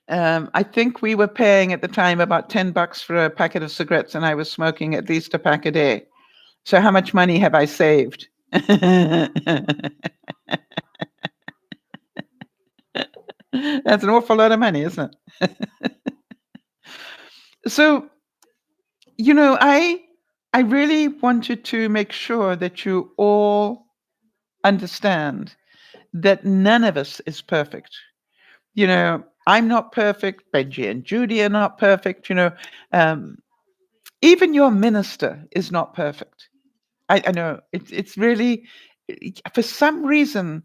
I think we were paying at the time about $10 for a packet of cigarettes, and I was smoking at least a pack a day. So how much money have I saved? That's an awful lot of money, isn't it? So, I really wanted to make sure that you all understand that none of us is perfect. I'm not perfect. Benji and Judy are not perfect. Even your minister is not perfect. I know it's really, for some reason,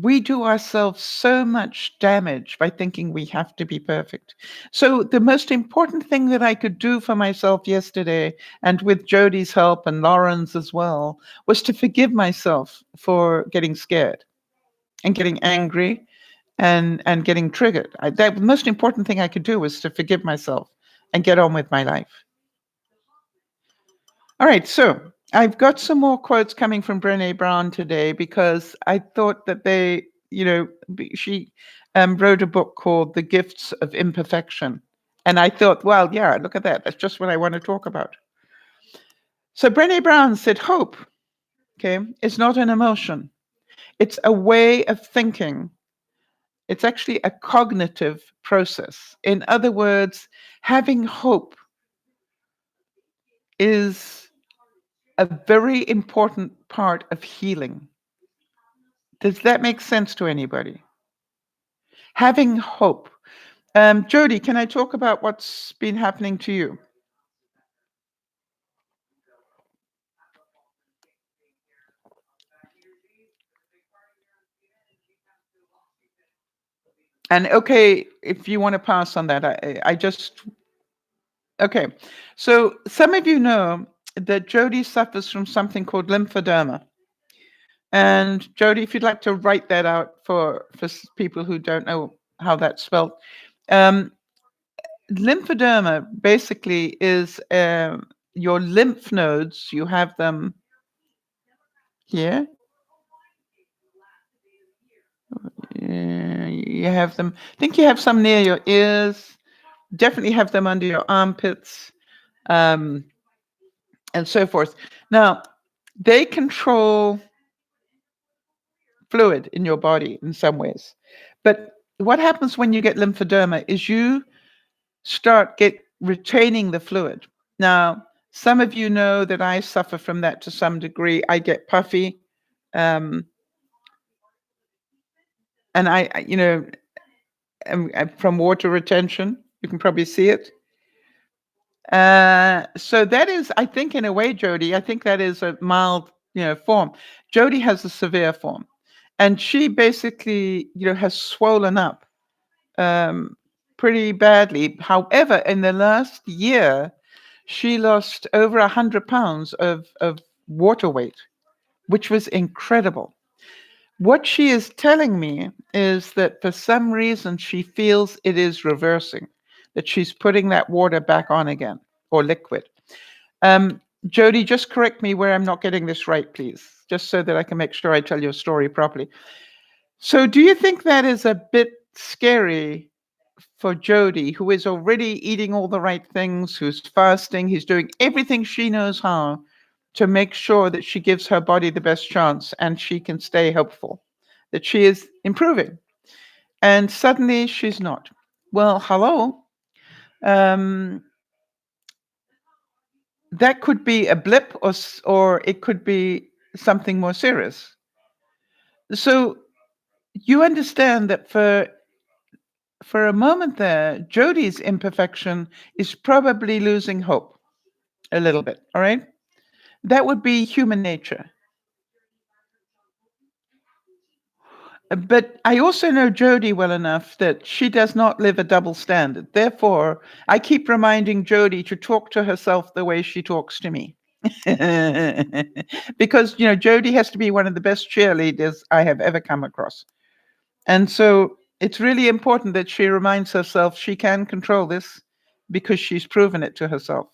we do ourselves so much damage by thinking we have to be perfect. So the most important thing that I could do for myself yesterday, and with Jody's help and Lauren's as well, was to forgive myself for getting scared and getting angry and getting triggered. The most important thing I could do was to forgive myself and get on with my life. All right, so I've got some more quotes coming from Brené Brown today, because I thought that she wrote a book called The Gifts of Imperfection. And I thought, well, yeah, look at that. That's just what I want to talk about. So Brené Brown said, hope, is not an emotion. It's a way of thinking. It's actually a cognitive process. In other words, having hope is a very important part of healing. Does that make sense to anybody? Having hope. Jody, can I talk about what's been happening to you? And okay, if you want to pass on that, okay. So some of you know that Jody suffers from something called lymphedema. And Jody, if you'd like to write that out for people who don't know how that's spelled. Lymphedema basically is your lymph nodes. You have them here. You have them. I think you have some near your ears. Definitely have them under your armpits, and so forth. Now, they control fluid in your body in some ways. But what happens when you get lymphedema is you start retaining the fluid. Now, some of you know that I suffer from that to some degree. I get puffy, and I'm from water retention. You can probably see it. So that is, I think, in a way, Jody, I think that is a mild, form. Jody has a severe form, and she basically, has swollen up pretty badly. However, in the last year, she lost over 100 pounds of water weight, which was incredible. What she is telling me is that for some reason she feels it is reversing, that she's putting that water back on again, or liquid. Jody, just correct me where I'm not getting this right, please, just so that I can make sure I tell your story properly. So do you think that is a bit scary for Jody, who is already eating all the right things, who's fasting, he's doing everything she knows how to make sure that she gives her body the best chance and she can stay hopeful, that she is improving. And suddenly she's not. Well, hello. Um, that could be a blip, or it could be something more serious. So you understand that for a moment there, Jody's imperfection is probably losing hope a little bit. All right. That would be human nature. But I also know Jody well enough that she does not live a double standard. Therefore, I keep reminding Jody to talk to herself the way she talks to me. Because, Jody has to be one of the best cheerleaders I have ever come across. And so it's really important that she reminds herself she can control this because she's proven it to herself.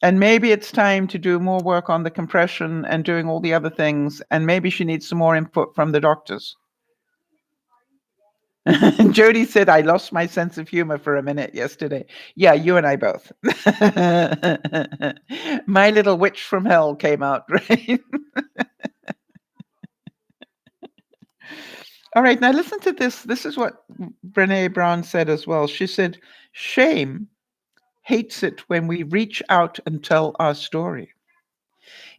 And maybe it's time to do more work on the compression and doing all the other things. And maybe she needs some more input from the doctors. Jody said, I lost my sense of humor for a minute yesterday. Yeah, you and I both. My little witch from hell came out, right? All right, now listen to this. This is what Brene Brown said as well. She said, shame hates it when we reach out and tell our story.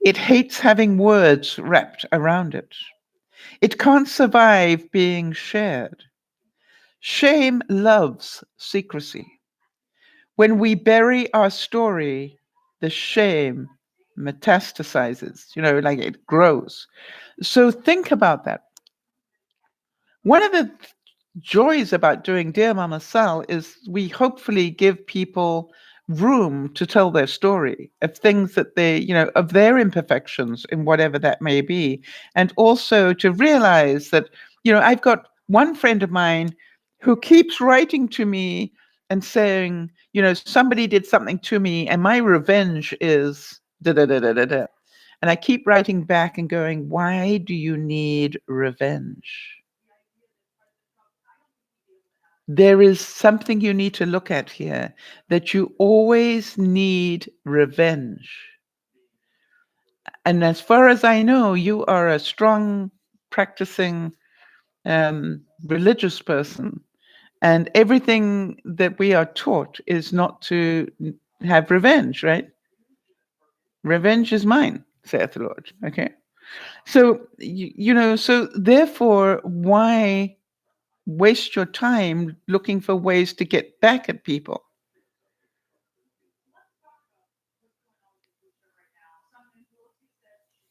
It hates having words wrapped around it. It can't survive being shared. Shame loves secrecy. When we bury our story, the shame metastasizes, like it grows. So think about that. One of the joys about doing Dear Mama Sal is we hopefully give people room to tell their story of things that of their imperfections in whatever that may be. And also to realize that, I've got one friend of mine who keeps writing to me and saying, somebody did something to me and my revenge is da da da da da da. And I keep writing back and going, why do you need revenge? There is something you need to look at here, that you always need revenge. And as far as I know, you are a strong, practicing, religious person. And everything that we are taught is not to have revenge, right? Revenge is mine, saith the Lord. Okay. So, so therefore, why waste your time looking for ways to get back at people?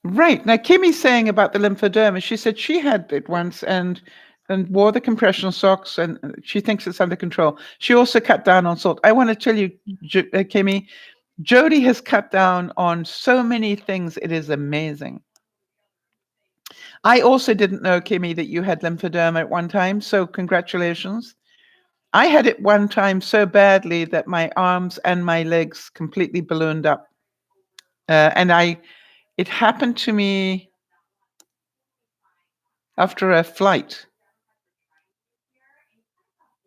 Right. Now, Kimmy's saying about the lymphoderma, she said she had it once and wore the compression socks, and she thinks it's under control. She also cut down on salt. I want to tell you, Kimmy, Jody has cut down on so many things. It is amazing. I also didn't know, Kimmy, that you had lymphoderma at one time. So congratulations. I had it one time so badly that my arms and my legs completely ballooned up. It happened to me after a flight.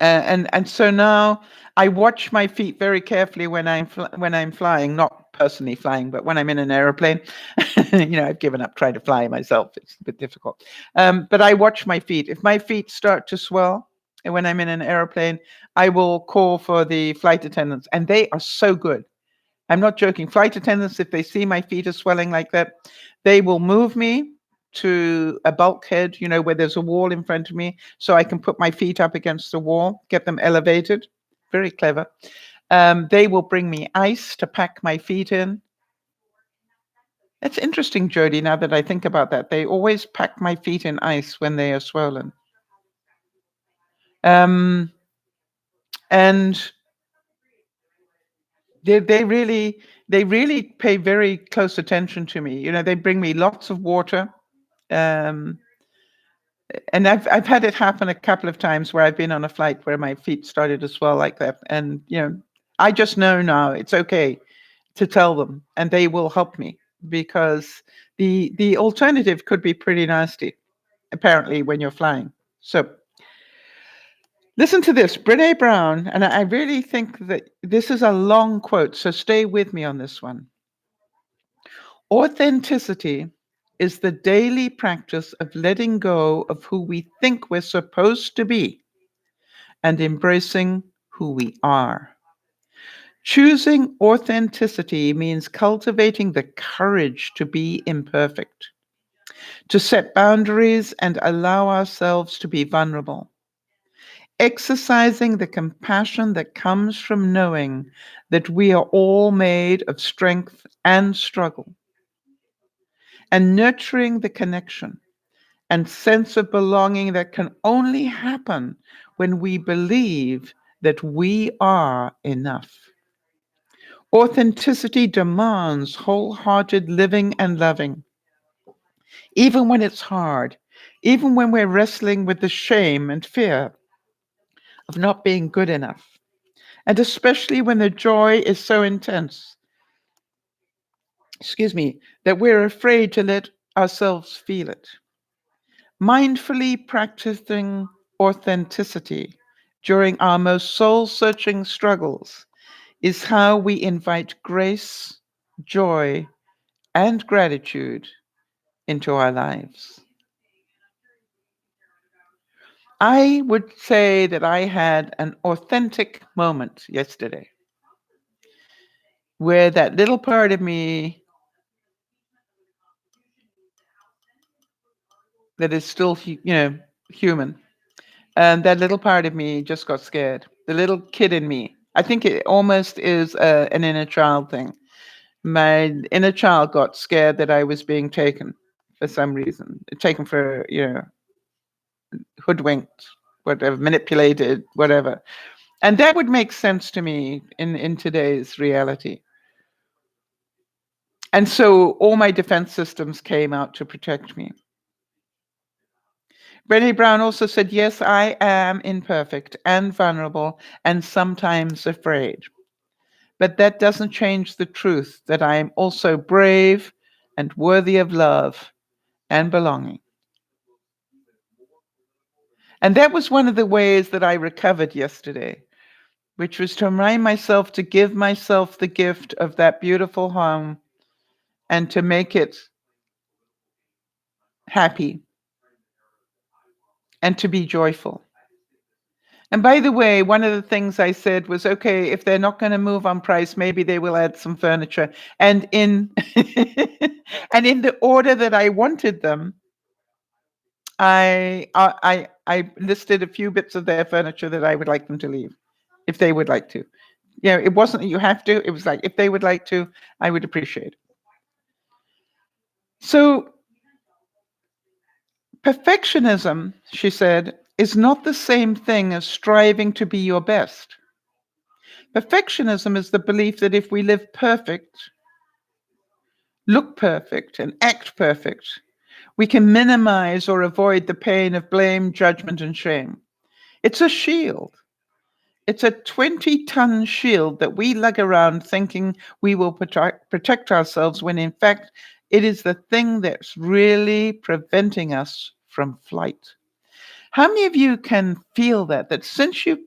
And so now I watch my feet very carefully when I'm flying, not personally flying, but when I'm in an airplane. I've given up trying to fly myself. It's a bit difficult. But I watch my feet. If my feet start to swell when I'm in an airplane, I will call for the flight attendants, and they are so good. I'm not joking. Flight attendants, if they see my feet are swelling like that, they will move me to a bulkhead, where there's a wall in front of me, so I can put my feet up against the wall, get them elevated. Very clever. They will bring me ice to pack my feet in. It's interesting, Jody, now that I think about that. They always pack my feet in ice when they are swollen. And they really pay very close attention to me. They bring me lots of water. And I've had it happen a couple of times where I've been on a flight where my feet started to swell like that. And, I just know now it's okay to tell them and they will help me, because the alternative could be pretty nasty, apparently, when you're flying. So listen to this, Brene Brown, and I really think that this is a long quote, so stay with me on this one. Authenticity is the daily practice of letting go of who we think we're supposed to be and embracing who we are. Choosing authenticity means cultivating the courage to be imperfect, to set boundaries and allow ourselves to be vulnerable. Exercising the compassion that comes from knowing that we are all made of strength and struggle, and nurturing the connection and sense of belonging that can only happen when we believe that we are enough. Authenticity demands wholehearted living and loving, even when it's hard, even when we're wrestling with the shame and fear of not being good enough, and especially when the joy is so intense, that we're afraid to let ourselves feel it. Mindfully practicing authenticity during our most soul-searching struggles is how we invite grace, joy, and gratitude into our lives. I would say that I had an authentic moment yesterday where that little part of me that is still, human, and that little part of me just got scared. The little kid in me. I think it almost is an inner child thing. My inner child got scared that I was being taken for some reason, taken for, hoodwinked, whatever, manipulated, whatever. And that would make sense to me in today's reality. And so all my defense systems came out to protect me. Brené Brown also said, yes, I am imperfect and vulnerable and sometimes afraid. But that doesn't change the truth that I am also brave and worthy of love and belonging. And that was one of the ways that I recovered yesterday, which was to remind myself to give myself the gift of that beautiful home and to make it happy and to be joyful. And by the way, one of the things I said was, okay, if they're not going to move on price, maybe they will add some furniture. And in and in the order that I wanted them, I listed a few bits of their furniture that I would like them to leave, if they would like to. It wasn't that you have to. It was like, if they would like to, I would appreciate it. So perfectionism, she said, is not the same thing as striving to be your best. Perfectionism is the belief that if we live perfect, look perfect, and act perfect, we can minimize or avoid the pain of blame, judgment, and shame. It's a shield. It's a 20-ton shield that we lug around thinking we will protect ourselves, when in fact it is the thing that's really preventing us from flight. How many of you can feel that since you've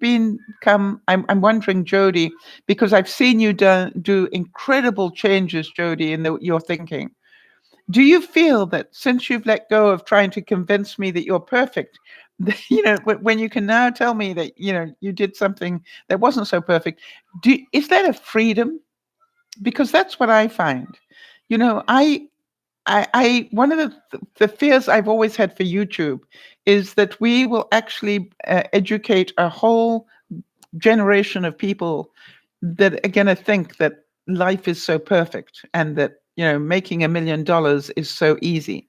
I'm wondering, Jody, because I've seen you do incredible changes, Jody, in your thinking. Do you feel that since you've let go of trying to convince me that you're perfect, when you can now tell me that, you did something that wasn't so perfect, is that a freedom? Because that's what I find. I one of the fears I've always had for YouTube is that we will actually educate a whole generation of people that are going to think that life is so perfect and that making $1 million is so easy.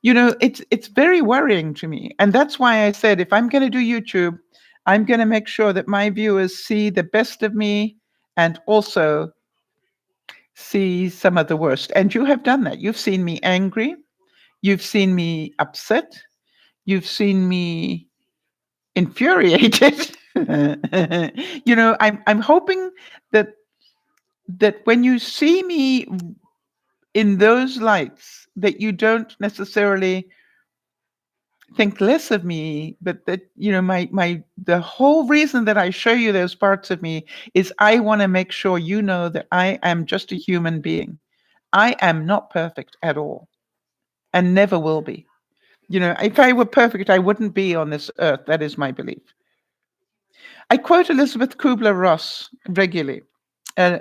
It's very worrying to me, and that's why I said, if I'm going to do YouTube, I'm going to make sure that my viewers see the best of me and also see some of the worst. And you have done that. You've seen me angry. You've seen me upset. You've seen me infuriated. I'm hoping that when you see me in those lights, that you don't necessarily think less of me, but that the whole reason that I show you those parts of me is I want to make sure you know that I am just a human being. I am not perfect at all, and never will be. If I were perfect, I wouldn't be on this earth. That is my belief. I quote Elizabeth Kubler-Ross regularly.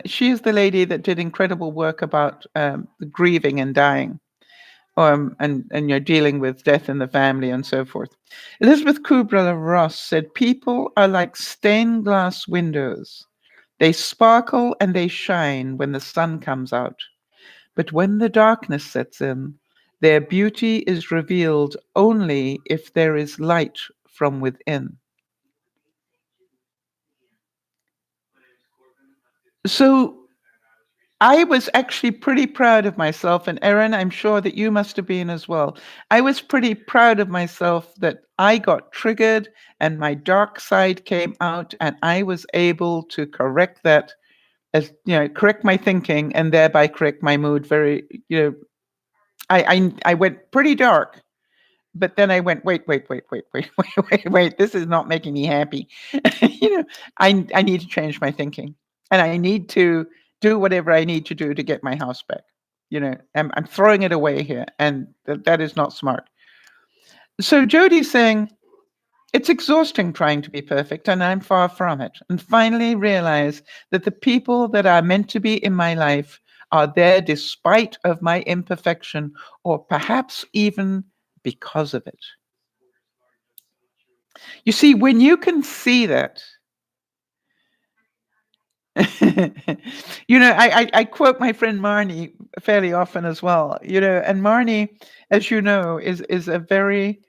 She is the lady that did incredible work about grieving and dying, and dealing with death in the family and so forth. Elizabeth Kubler-Ross said, "People are like stained glass windows. They sparkle and they shine when the sun comes out. But when the darkness sets in, their beauty is revealed only if there is light from within." So I was actually pretty proud of myself, and Erin, I'm sure that you must have been as well. I was pretty proud of myself that I got triggered and my dark side came out, and I was able to correct that, correct my thinking, and thereby correct my mood. I went pretty dark, but then I went, wait, wait, wait, wait, wait, wait, wait, wait. This is not making me happy. I need to change my thinking, and I need to do whatever I need to do to get my house back. I'm throwing it away here, and that is not smart. So Jodi's saying it's exhausting trying to be perfect, and I'm far from it. And finally realize that the people that are meant to be in my life are there despite of my imperfection, or perhaps even because of it. You see, when you can see that, I quote my friend Marnie fairly often as well, and Marnie, as you know, is a very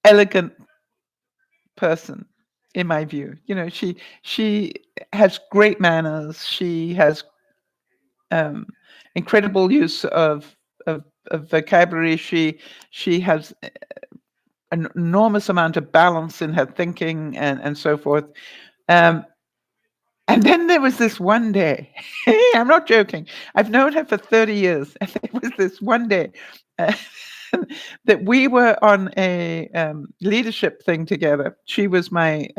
elegant person in my view. She has great manners. She has incredible use of vocabulary. She has an enormous amount of balance in her thinking and so forth. And then there was this one day, I'm not joking, I've known her for 30 years, and there was this one day uh, that we were on a leadership thing together. She was my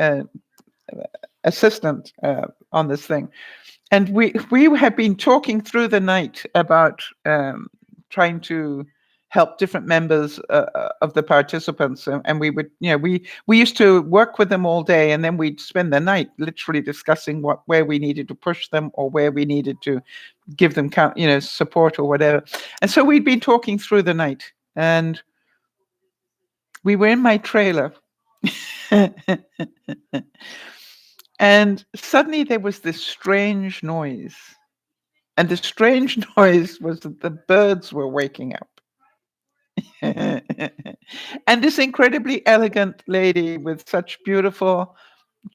assistant on this thing. And we had been talking through the night about trying to help different members of the participants, and we would, we used to work with them all day, and then we'd spend the night literally discussing where we needed to push them, or where we needed to give them support or whatever. And so we'd been talking through the night, and we were in my trailer. And suddenly there was this strange noise. And the strange noise was that the birds were waking up. And this incredibly elegant lady with such beautiful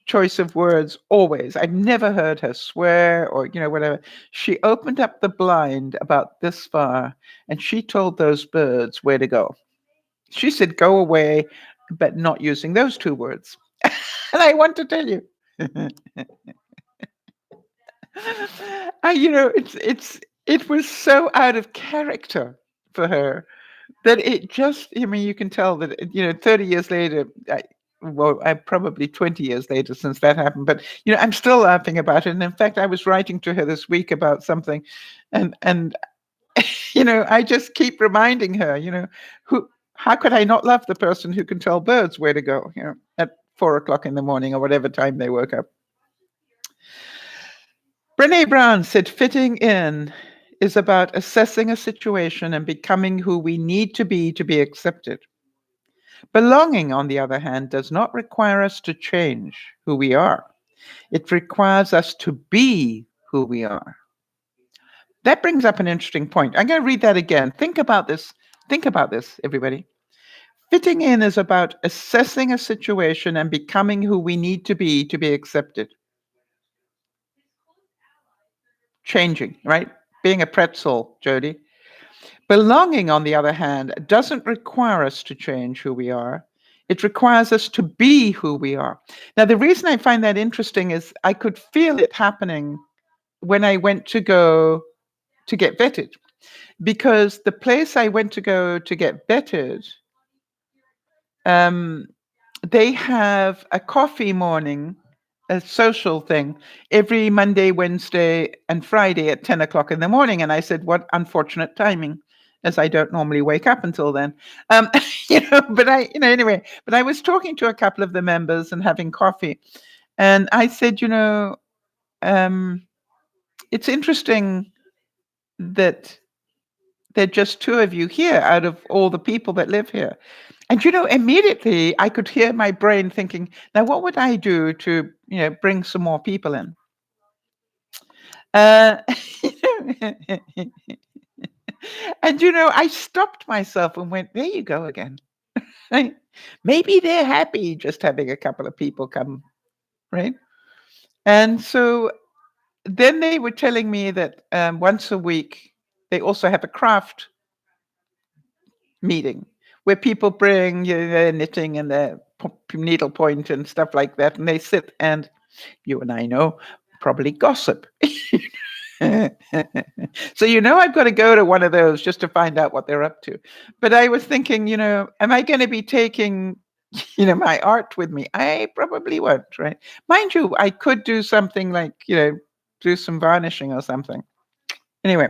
choice of words, always. I've never heard her swear or, whatever. She opened up the blind about this far, and she told those birds where to go. She said, "Go away," but not using those two words. And I want to tell you, it was so out of character for her that it just, you can tell that, 30 years later, I probably 20 years later since that happened, but, I'm still laughing about it. And in fact, I was writing to her this week about something, and I just keep reminding her, how could I not love the person who can tell birds where to go, at 4 o'clock in the morning or whatever time they woke up. Brené Brown said, "Fitting in is about assessing a situation and becoming who we need to be accepted. Belonging, on the other hand, does not require us to change who we are. It requires us to be who we are." That brings up an interesting point. I'm going to read that again. Think about this. Think about this, everybody. Fitting in is about assessing a situation and becoming who we need to be accepted. Changing, right? Being a pretzel, Jody. Belonging, on the other hand, doesn't require us to change who we are. It requires us to be who we are. Now, the reason I find that interesting is I could feel it happening when I went to go to get vetted, because the place I went to go to get vetted, um, they have a coffee morning, a social thing, every Monday, Wednesday, and Friday at 10 o'clock in the morning. And I said, what unfortunate timing, as I don't normally wake up until then. Um, anyway, but I was talking to a couple of the members and having coffee. And I said, it's interesting that there are just two of you here out of all the people that live here. And immediately I could hear my brain thinking, now what would I do to, bring some more people in? Uh, and I stopped myself and went, there you go again. Right? Maybe they're happy just having a couple of people come, right? And so then they were telling me that once a week they also have a craft meeting where people bring their knitting and their needle point and stuff like that, and they sit and you and I know probably gossip. So I've got to go to one of those just to find out what they're up to. But I was thinking, am I going to be taking my art with me? I probably won't, right? Mind you, I could do something like do some varnishing or something. Anyway,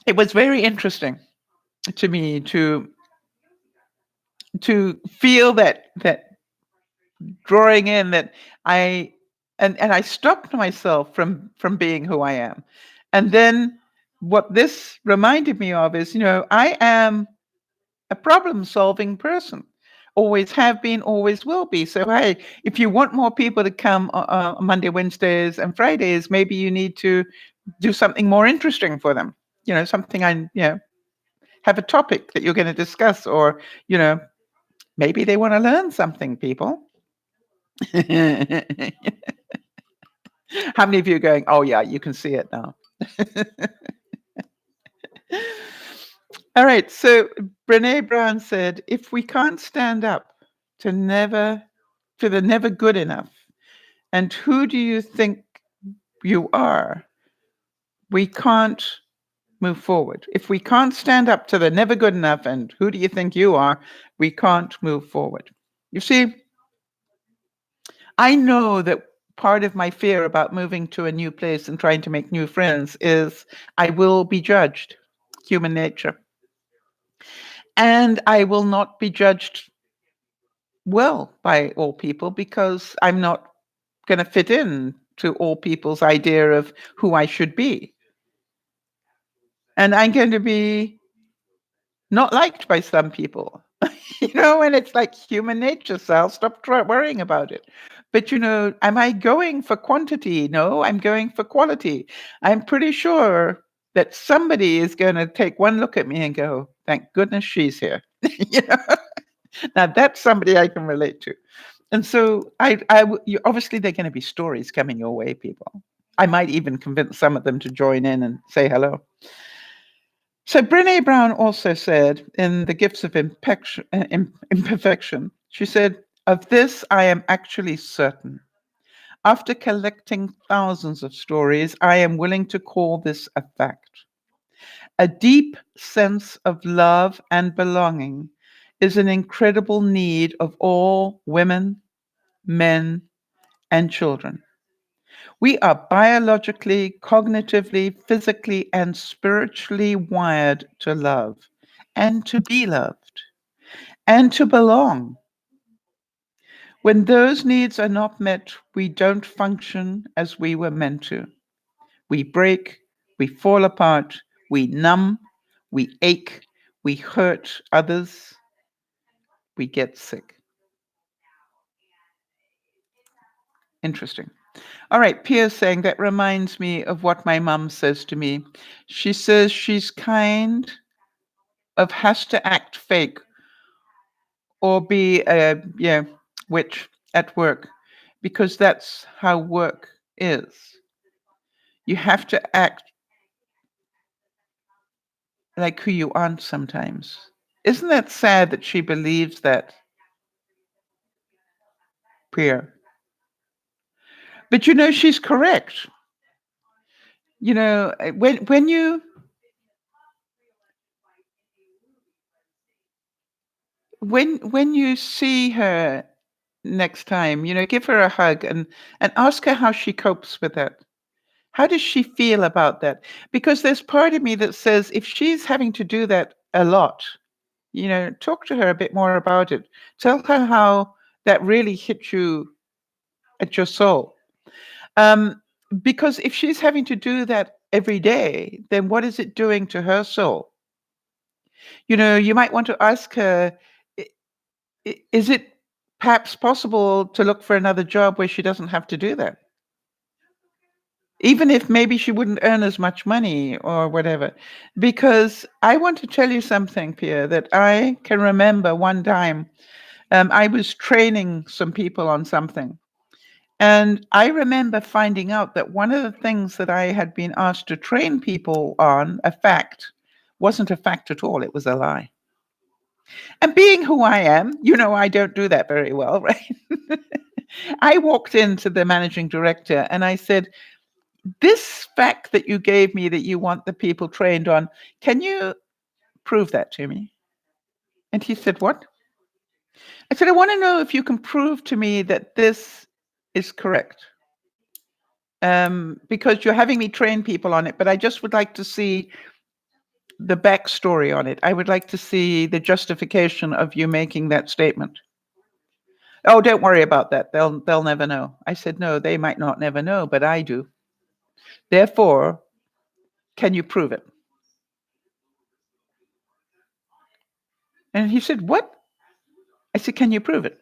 it was very interesting to me to feel that drawing in, that I and I stopped myself from being who I am. And then what this reminded me of is, I am a problem-solving person. Always have been, always will be. So hey, if you want more people to come Monday, Wednesdays, and Fridays, maybe you need to do something more interesting for them. Something have a topic that you're going to discuss, or maybe they want to learn something, people. How many of you are going, oh yeah, you can see it now? All right, so Brene Brown said, if we can't stand up to the never good enough, and who do you think you are, we can't move forward. If we can't stand up to the never good enough and who do you think you are, we can't move forward. You see, I know that part of my fear about moving to a new place and trying to make new friends is I will be judged, human nature. And I will not be judged well by all people because I'm not going to fit in to all people's idea of who I should be. And I'm going to be not liked by some people. And it's like human nature, Sal. Stop worrying about it. But, am I going for quantity? No, I'm going for quality. I'm pretty sure that somebody is going to take one look at me and go, thank goodness she's here. Now that's somebody I can relate to. And so obviously there are going to be stories coming your way, people. I might even convince some of them to join in and say hello. So Brene Brown also said in The Gifts of Imperfection, she said, of this I am actually certain. After collecting thousands of stories, I am willing to call this a fact. A deep sense of love and belonging is an incredible need of all women, men, and children. We are biologically, cognitively, physically, and spiritually wired to love and to be loved and to belong. When those needs are not met, we don't function as we were meant to. We break, we fall apart, we numb, we ache, we hurt others, we get sick. Interesting. All right, Pia's saying, that reminds me of what my mum says to me. She says she's kind of has to act fake or be a witch at work because that's how work is. You have to act like who you aren't sometimes. Isn't that sad that she believes that, Priya? But she's correct. When you see her next time, give her a hug and ask her how she copes with it. How does she feel about that? Because there's part of me that says if she's having to do that a lot, talk to her a bit more about it. Tell her how that really hit you at your soul. Um, because if she's having to do that every day, then what is it doing to her soul? You might want to ask her, "I- is it perhaps possible to look for another job where she doesn't have to do that? Even if maybe she wouldn't earn as much money or whatever." Because I want to tell you something, Pierre, that I can remember one time I was training some people on something. And I remember finding out that one of the things that I had been asked to train people on, a fact, wasn't a fact at all. It was a lie. And being who I am, I don't do that very well, right? I walked into the managing director and I said, "This fact that you gave me that you want the people trained on, can you prove that to me?" And he said, "What?" I said, "I want to know if you can prove to me that this is correct. Because you're having me train people on it, but I just would like to see the backstory on it. I would like to see the justification of you making that statement." "Oh, don't worry about that. They'll never know." I said, "No, they might not never know, but I do. Therefore, can you prove it?" And he said, "What?" I said, "Can you prove it?"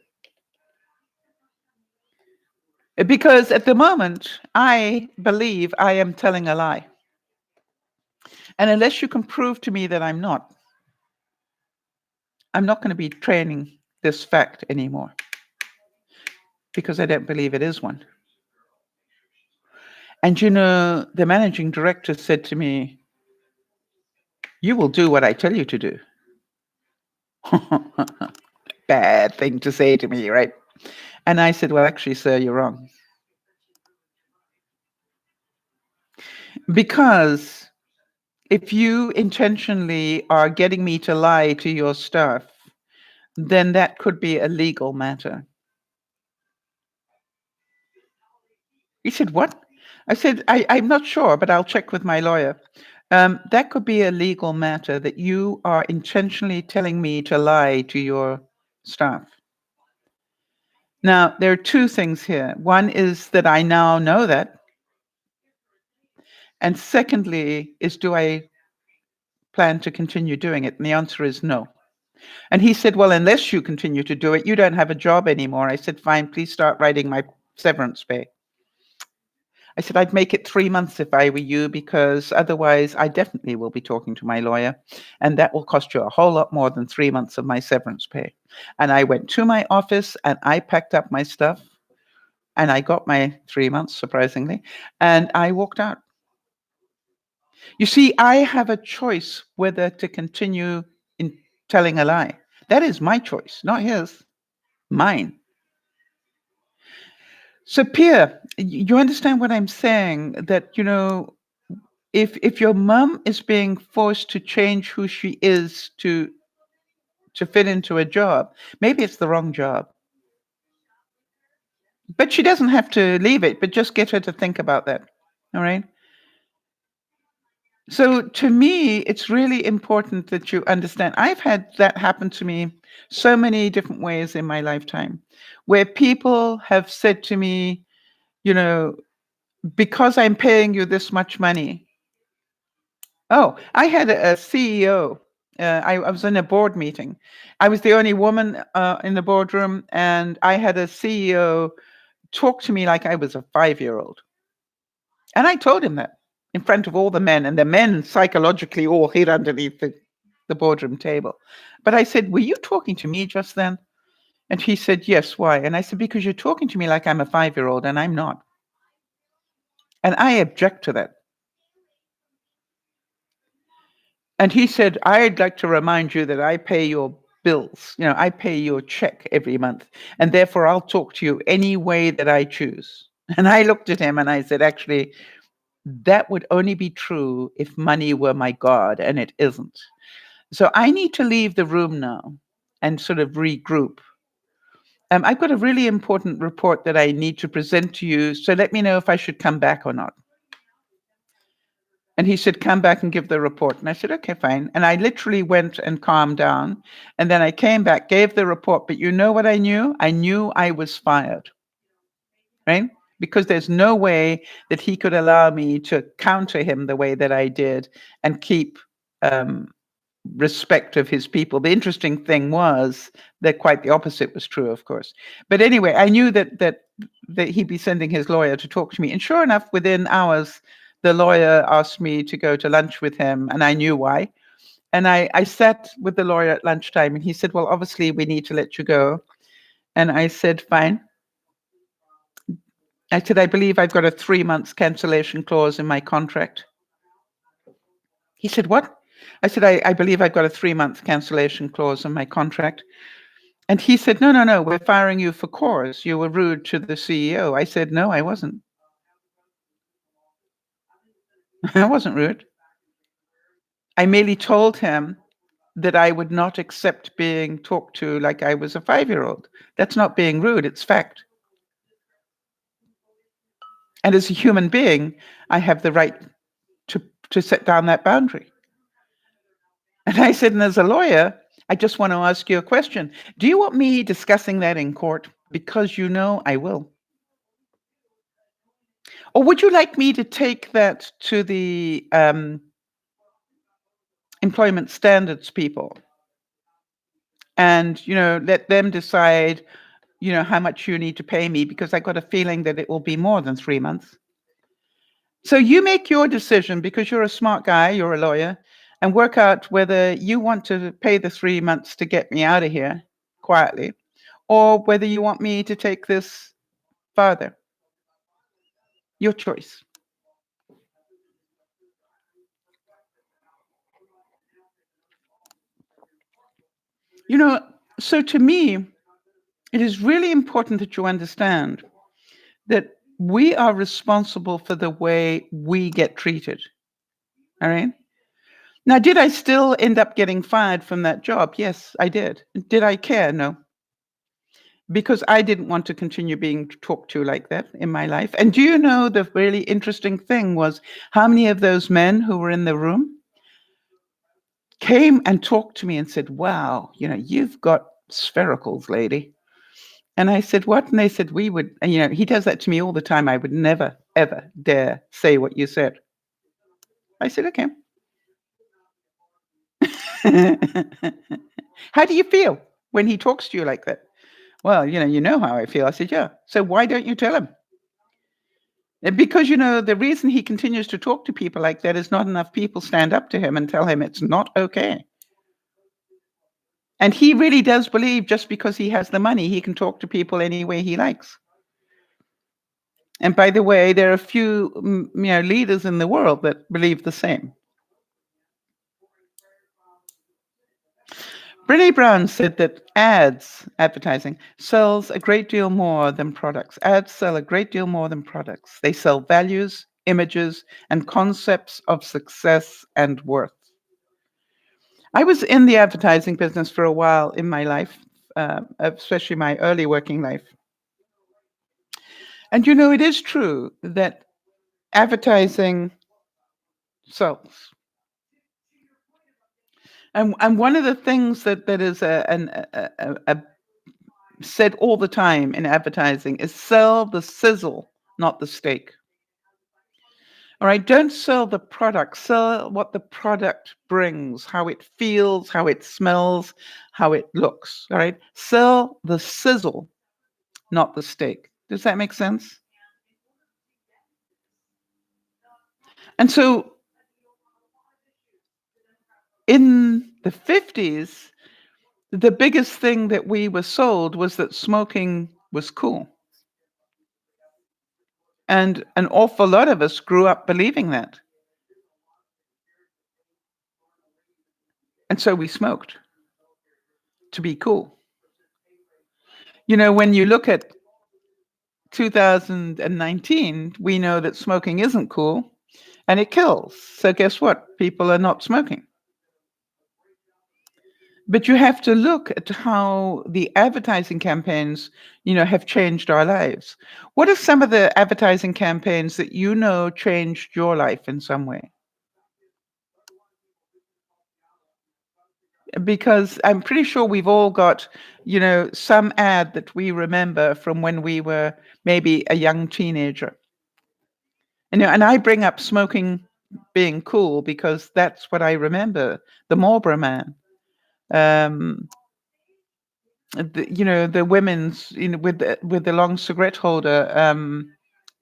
Because at the moment, I believe I am telling a lie. And unless you can prove to me that I'm not going to be training this fact anymore because I don't believe it is one. And the managing director said to me, "You will do what I tell you to do." Bad thing to say to me, right? And I said, "Well, actually, sir, you're wrong." Because if you intentionally are getting me to lie to your staff, then that could be a legal matter. He said, "What?" I said, I'm not sure, but I'll check with my lawyer. That could be a legal matter that you are intentionally telling me to lie to your staff. Now, there are two things here. One is that I now know that. And secondly, is do I plan to continue doing it? And the answer is no. And he said, "Well, unless you continue to do it, you don't have a job anymore." I said, "Fine, please start writing my severance pay." I said, "I'd make it 3 months if I were you, because otherwise I definitely will be talking to my lawyer, and that will cost you a whole lot more than 3 months of my severance pay." And I went to my office and I packed up my stuff and I got my 3 months, surprisingly, and I walked out. You see, I have a choice whether to continue in telling a lie. That is my choice, not his, mine. So, Pierre, you understand what I'm saying? That, if your mom is being forced to change who she is to fit into a job, maybe it's the wrong job. But she doesn't have to leave it, but just get her to think about that. All right? So to me, it's really important that you understand. I've had that happen to me so many different ways in my lifetime, where people have said to me, you know, "Because I'm paying you this much money." Oh, I had a CEO. I was in a board meeting. I was the only woman in the boardroom, and I had a CEO talk to me like I was a 5-year-old. And I told him that in front of all the men, and the men psychologically all hid underneath the boardroom table. But I said, "Were you talking to me just then?" And he said, "Yes, why?" And I said, "Because you're talking to me like I'm a 5-year-old, and I'm not. And I object to that." And he said, I'd like to remind you that I pay your bills. I pay your check every month. And therefore, I'll talk to you any way that I choose. And I looked at him and I said, actually, that would only be true if money were my God, and it isn't. So I need to leave the room now and sort of regroup. I've got a really important report that I need to present to you. So let me know if I should come back or not. And he said, come back and give the report. And I said, okay, fine. And I literally went and calmed down. And then I came back, gave the report. But you know what I knew? I knew I was fired, right? Because there's no way that he could allow me to counter him the way that I did and keep respect of his people. The interesting thing was that quite the opposite was true, of course. But anyway, I knew that he'd be sending his lawyer to talk to me. And sure enough, within hours, the lawyer asked me to go to lunch with him, and I knew why. And I sat with the lawyer at lunchtime, and he said, well, obviously, we need to let you go. And I said, fine. I said, I believe I've got a 3-month cancellation clause in my contract. He said, what? I said, I believe I've got a 3-month cancellation clause in my contract. And he said, no, we're firing you for cause. You were rude to the CEO. I said, no, I wasn't. I wasn't rude. I merely told him that I would not accept being talked to like I was a 5-year-old. That's not being rude, it's fact. And as a human being, I have the right to set down that boundary. And I said, and as a lawyer, I just want to ask you a question. Do you want me discussing that in court? Because you know I will. Or would you like me to take that to the employment standards people and, let them decide, how much you need to pay me, because I got a feeling that it will be more than 3 months. So you make your decision, because you're a smart guy, you're a lawyer, and work out whether you want to pay the 3 months to get me out of here quietly, or whether you want me to take this further. Your choice. So to me, it is really important that you understand that we are responsible for the way we get treated. All right. Now, did I still end up getting fired from that job? Yes, I did. Did I care? No. Because I didn't want to continue being talked to like that in my life. And do you know the really interesting thing was how many of those men who were in the room came and talked to me and said, wow, you've got sphericals, lady. And I said, what? And they said, we would, and he does that to me all the time. I would never, ever dare say what you said. I said, okay. How do you feel when he talks to you like that? Well, you know how I feel. I said, yeah. So why don't you tell him? Because, the reason he continues to talk to people like that is not enough people stand up to him and tell him it's not okay. And he really does believe just because he has the money, he can talk to people any way he likes. And by the way, there are a few, leaders in the world that believe the same. Brené Brown said that advertising, sells a great deal more than products. Ads sell a great deal more than products. They sell values, images, and concepts of success and worth. I was in the advertising business for a while in my life, especially my early working life. And it is true that advertising sells. And one of the things that is said all the time in advertising is sell the sizzle, not the steak. All right, don't sell the product, sell what the product brings, how it feels, how it smells, how it looks. All right, sell the sizzle, not the steak. Does that make sense? And so in the 50s, the biggest thing that we were sold was that smoking was cool. And an awful lot of us grew up believing that. And so we smoked to be cool. You know, when you look at 2019, we know that smoking isn't cool and it kills. So guess what? People are not smoking. But you have to look at how the advertising campaigns, have changed our lives. What are some of the advertising campaigns that changed your life in some way? Because I'm pretty sure we've all got, some ad that we remember from when we were maybe a young teenager. And I bring up smoking being cool because that's what I remember. The Marlboro Man. Um, the women's, with the long cigarette holder,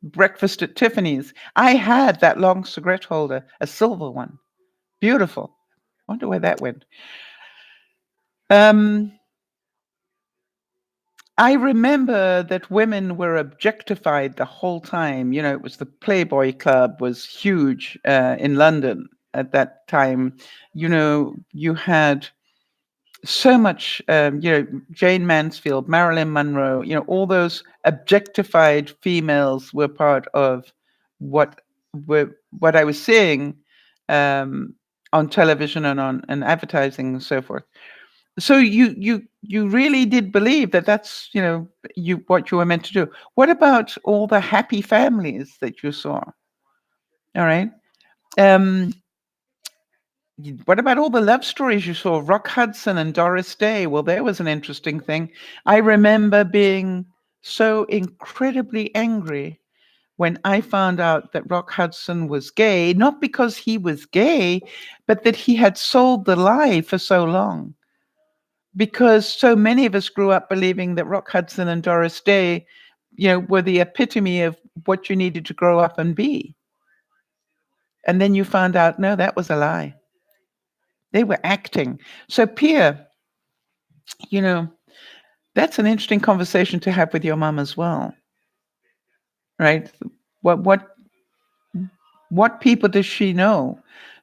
breakfast at Tiffany's. I had that long cigarette holder, a silver one, beautiful. Wonder where that went. I remember that women were objectified the whole time. It was the Playboy Club was huge in London at that time. You had so much, Jane Mansfield, Marilyn Monroe, all those objectified females were part of what what I was seeing on television and on advertising and so forth. So you really did believe that that's what you were meant to do. What about all the happy families that you saw? All right. Um, What about all the love stories you saw? Rock Hudson and Doris Day. Well, there was an interesting thing. I remember being so incredibly angry when I found out that Rock Hudson was gay, not because he was gay, but that he had sold the lie for so long. Because so many of us grew up believing that Rock Hudson and Doris Day, were the epitome of what you needed to grow up and be. And then you found out, no, that was a lie. They were acting. So, Pia, you know, that's an interesting conversation to have with your mom as well, right? What what what people does she know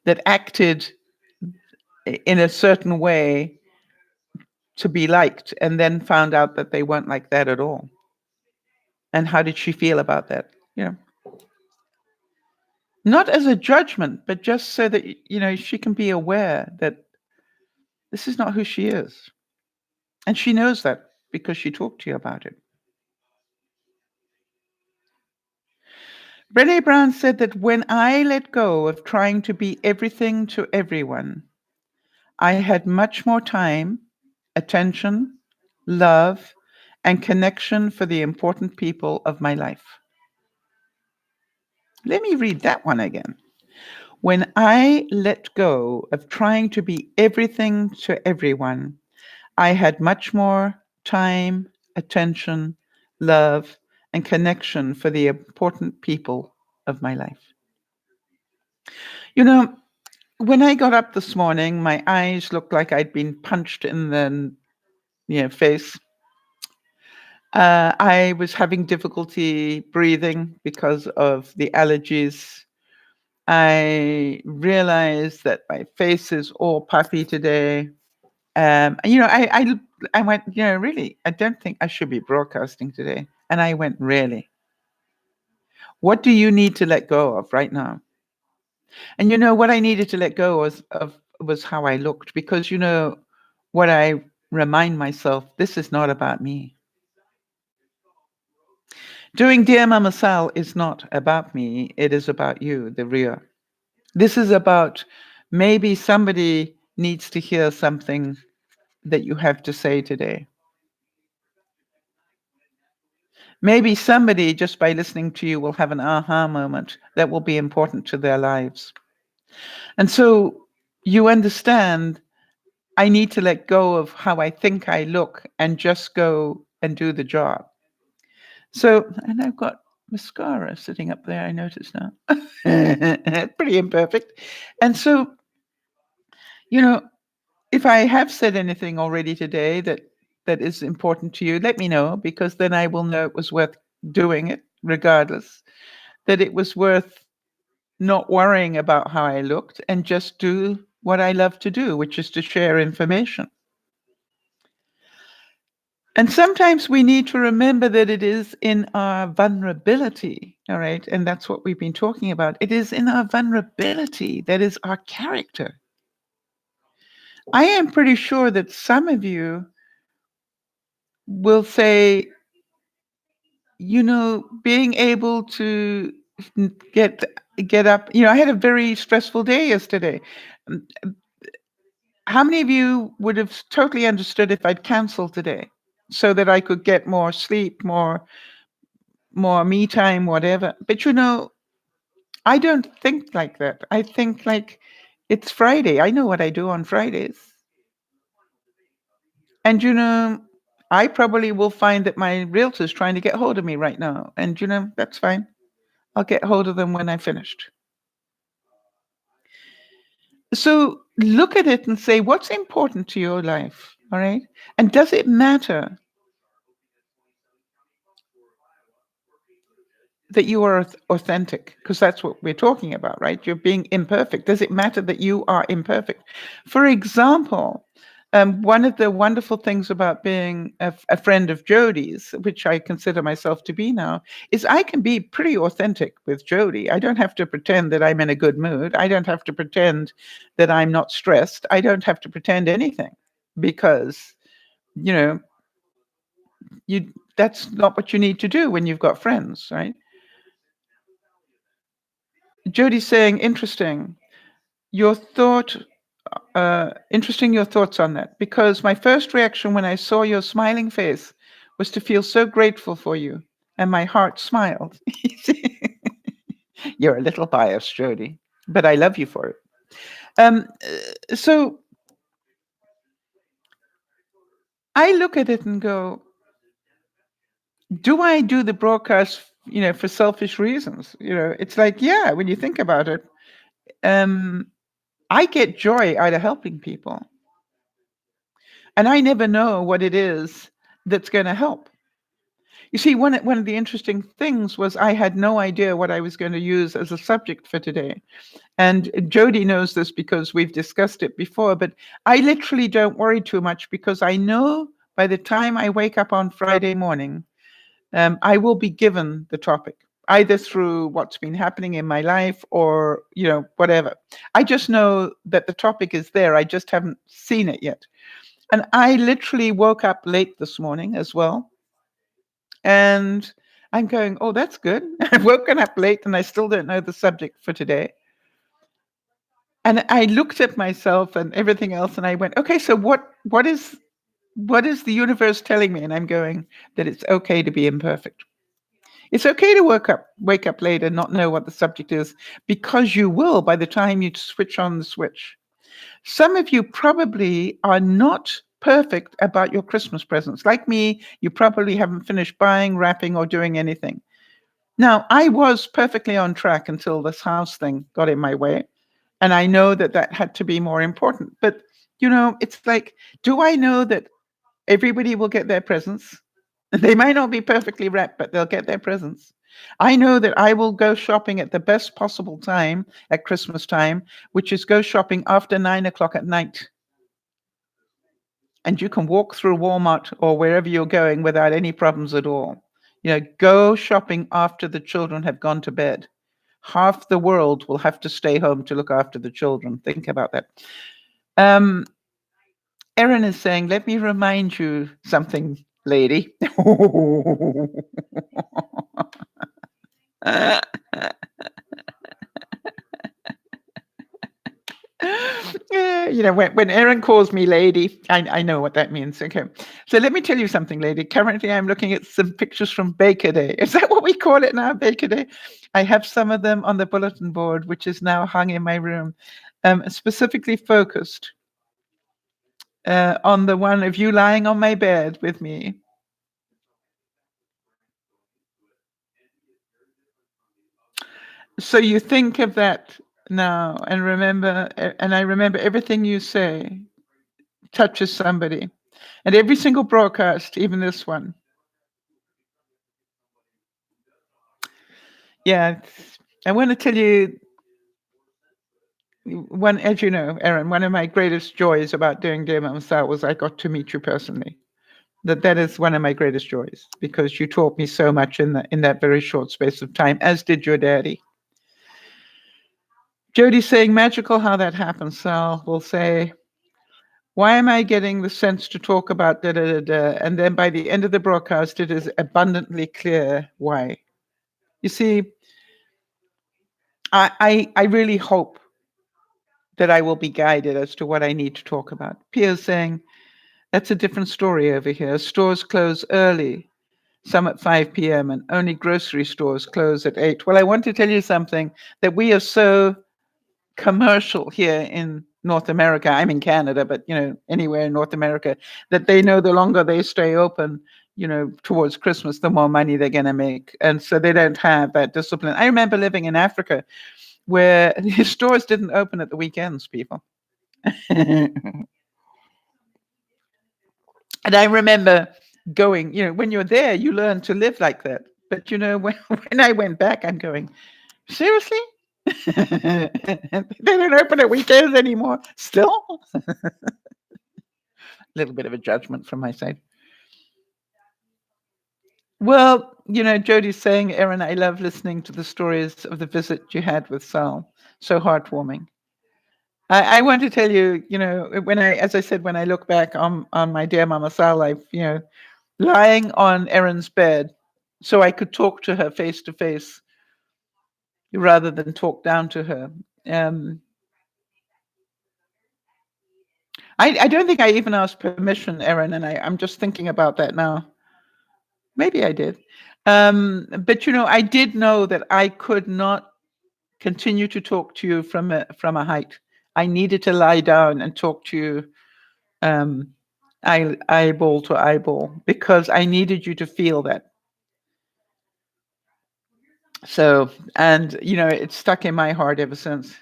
that acted in a certain way to be liked and then found out that they weren't like that at all? And how did she feel about that? Not as a judgment, but just so that she can be aware that this is not who she is. And she knows that because she talked to you about it. Brené Brown said that when I let go of trying to be everything to everyone, I had much more time, attention, love, and connection for the important people of my life. Let me read that one again. When I let go of trying to be everything to everyone, I had much more time, attention, love, and connection for the important people of my life. You know, when I got up this morning, my eyes looked like I'd been punched in the face. I was having difficulty breathing because of the allergies. I realized that my face is all puffy today. I went, really, I don't think I should be broadcasting today. And I went, really? What do you need to let go of right now? And what I needed to let go was how I looked, because what I remind myself, this is not about me. Doing Dear Mama Sal is not about me. It is about you, the real. This is about maybe somebody needs to hear something that you have to say today. Maybe somebody, just by listening to you, will have an aha moment that will be important to their lives. And so you understand, I need to let go of how I think I look and just go and do the job. So, and I've got mascara sitting up there, I notice now. Pretty imperfect. And so, if I have said anything already today that is important to you, let me know, because then I will know it was worth doing it regardless, that it was worth not worrying about how I looked and just do what I love to do, which is to share information. And sometimes we need to remember that it is in our vulnerability, all right? And that's what we've been talking about. It is in our vulnerability that is our character. I am pretty sure that some of you will say, being able to get up. I had a very stressful day yesterday. Um, How many of you would have totally understood if I'd canceled today so that I could get more sleep, more me time, whatever? But I don't think like that. I think like it's Friday. I know what I do on Fridays. And I probably will find that my realtor's trying to get hold of me right now. And that's fine. I'll get hold of them when I'm finished. So look at it and say, what's important to your life? All right. And does it matter that you are authentic? Because that's what we're talking about, right? You're being imperfect. Does it matter that you are imperfect? For example, one of the wonderful things about being a friend of Jodie's, which I consider myself to be now, is I can be pretty authentic with Jodie. I don't have to pretend that I'm in a good mood. I don't have to pretend that I'm not stressed. I don't have to pretend anything because, you know, that's not what you need to do when you've got friends, right? Jodie's saying, interesting. Your thought Interesting your thoughts on that, because my first reaction when I saw your smiling face was to feel so grateful for you, and my heart smiled. You're a little biased, Jodie, but I love you for it. So I look at it and go, do I do the broadcast, for selfish reasons? It's like, yeah, when you think about it, I get joy out of helping people. And I never know what it is that's going to help. You see, one of the interesting things was I had no idea what I was going to use as a subject for today. And Jodie knows this because we've discussed it before, but I literally don't worry too much because I know by the time I wake up on Friday morning, I will be given the topic, either through what's been happening in my life or, whatever. I just know that the topic is there. I just haven't seen it yet. And I literally woke up late this morning as well. And I'm going, oh, that's good. I've woken up late and I still don't know the subject for today. And I looked at myself and everything else and I went, okay, so what is the universe telling me? And I'm going that it's okay to be imperfect. It's okay to wake up late and not know what the subject is, because you will by the time you switch on the switch. Some of you probably are not perfect about your Christmas presents. Like me, you probably haven't finished buying, wrapping, or doing anything. Now, I was perfectly on track until this house thing got in my way. And I know that had to be more important. But, it's like, do I know that everybody will get their presents? They might not be perfectly wrapped, but they'll get their presents. I know that I will go shopping at the best possible time at Christmas time, which is go shopping after 9 o'clock at night. And you can walk through Walmart or wherever you're going without any problems at all. Go shopping after the children have gone to bed. Half the world will have to stay home to look after the children. Think about that. Erin is saying, let me remind you something, lady. When Erin calls me lady, I know what that means. Okay. So let me tell you something, lady. Currently, I'm looking at some pictures from Baker Day. Is that what we call it now, Baker Day? I have some of them on the bulletin board, which is now hung in my room, specifically focused on the one of you lying on my bed with me. So you think of that now and remember, and I remember everything you say touches somebody. And every single broadcast, even this one. Yeah, I want to tell you as you know, Erin, one of my greatest joys about doing Dear Mama Sal was I got to meet you personally. That is one of my greatest joys, because you taught me so much in that very short space of time, as did your daddy. Jody's saying magical how that happens. Sal will say, why am I getting the sense to talk about da da da da? And then by the end of the broadcast, it is abundantly clear why. You see, I really hope that I will be guided as to what I need to talk about. Pia's saying, that's a different story over here. Stores close early, some at 5 p.m., and only grocery stores close at 8. Well, I want to tell you something, that we are so commercial here in North America. I'm in Canada, but anywhere in North America, that they know the longer they stay open, towards Christmas, the more money they're going to make. And so they don't have that discipline. I remember living in Africa where the stores didn't open at the weekends, people. And I remember going, when you're there, you learn to live like that. But, when I went back, I'm going, seriously? They don't open at weekends anymore. Still? A little bit of a judgment from my side. Well, Jody's saying, Erin, I love listening to the stories of the visit you had with Sal. So heartwarming. I want to tell you, as I said, when I look back on my Dear Mama Sal life, lying on Erin's bed so I could talk to her face to face rather than talk down to her. I don't think I even asked permission, Erin, and I'm just thinking about that now. Maybe I did. But I did know that I could not continue to talk to you from a height. I needed to lie down and talk to you eyeball to eyeball, because I needed you to feel that. So, and it's stuck in my heart ever since.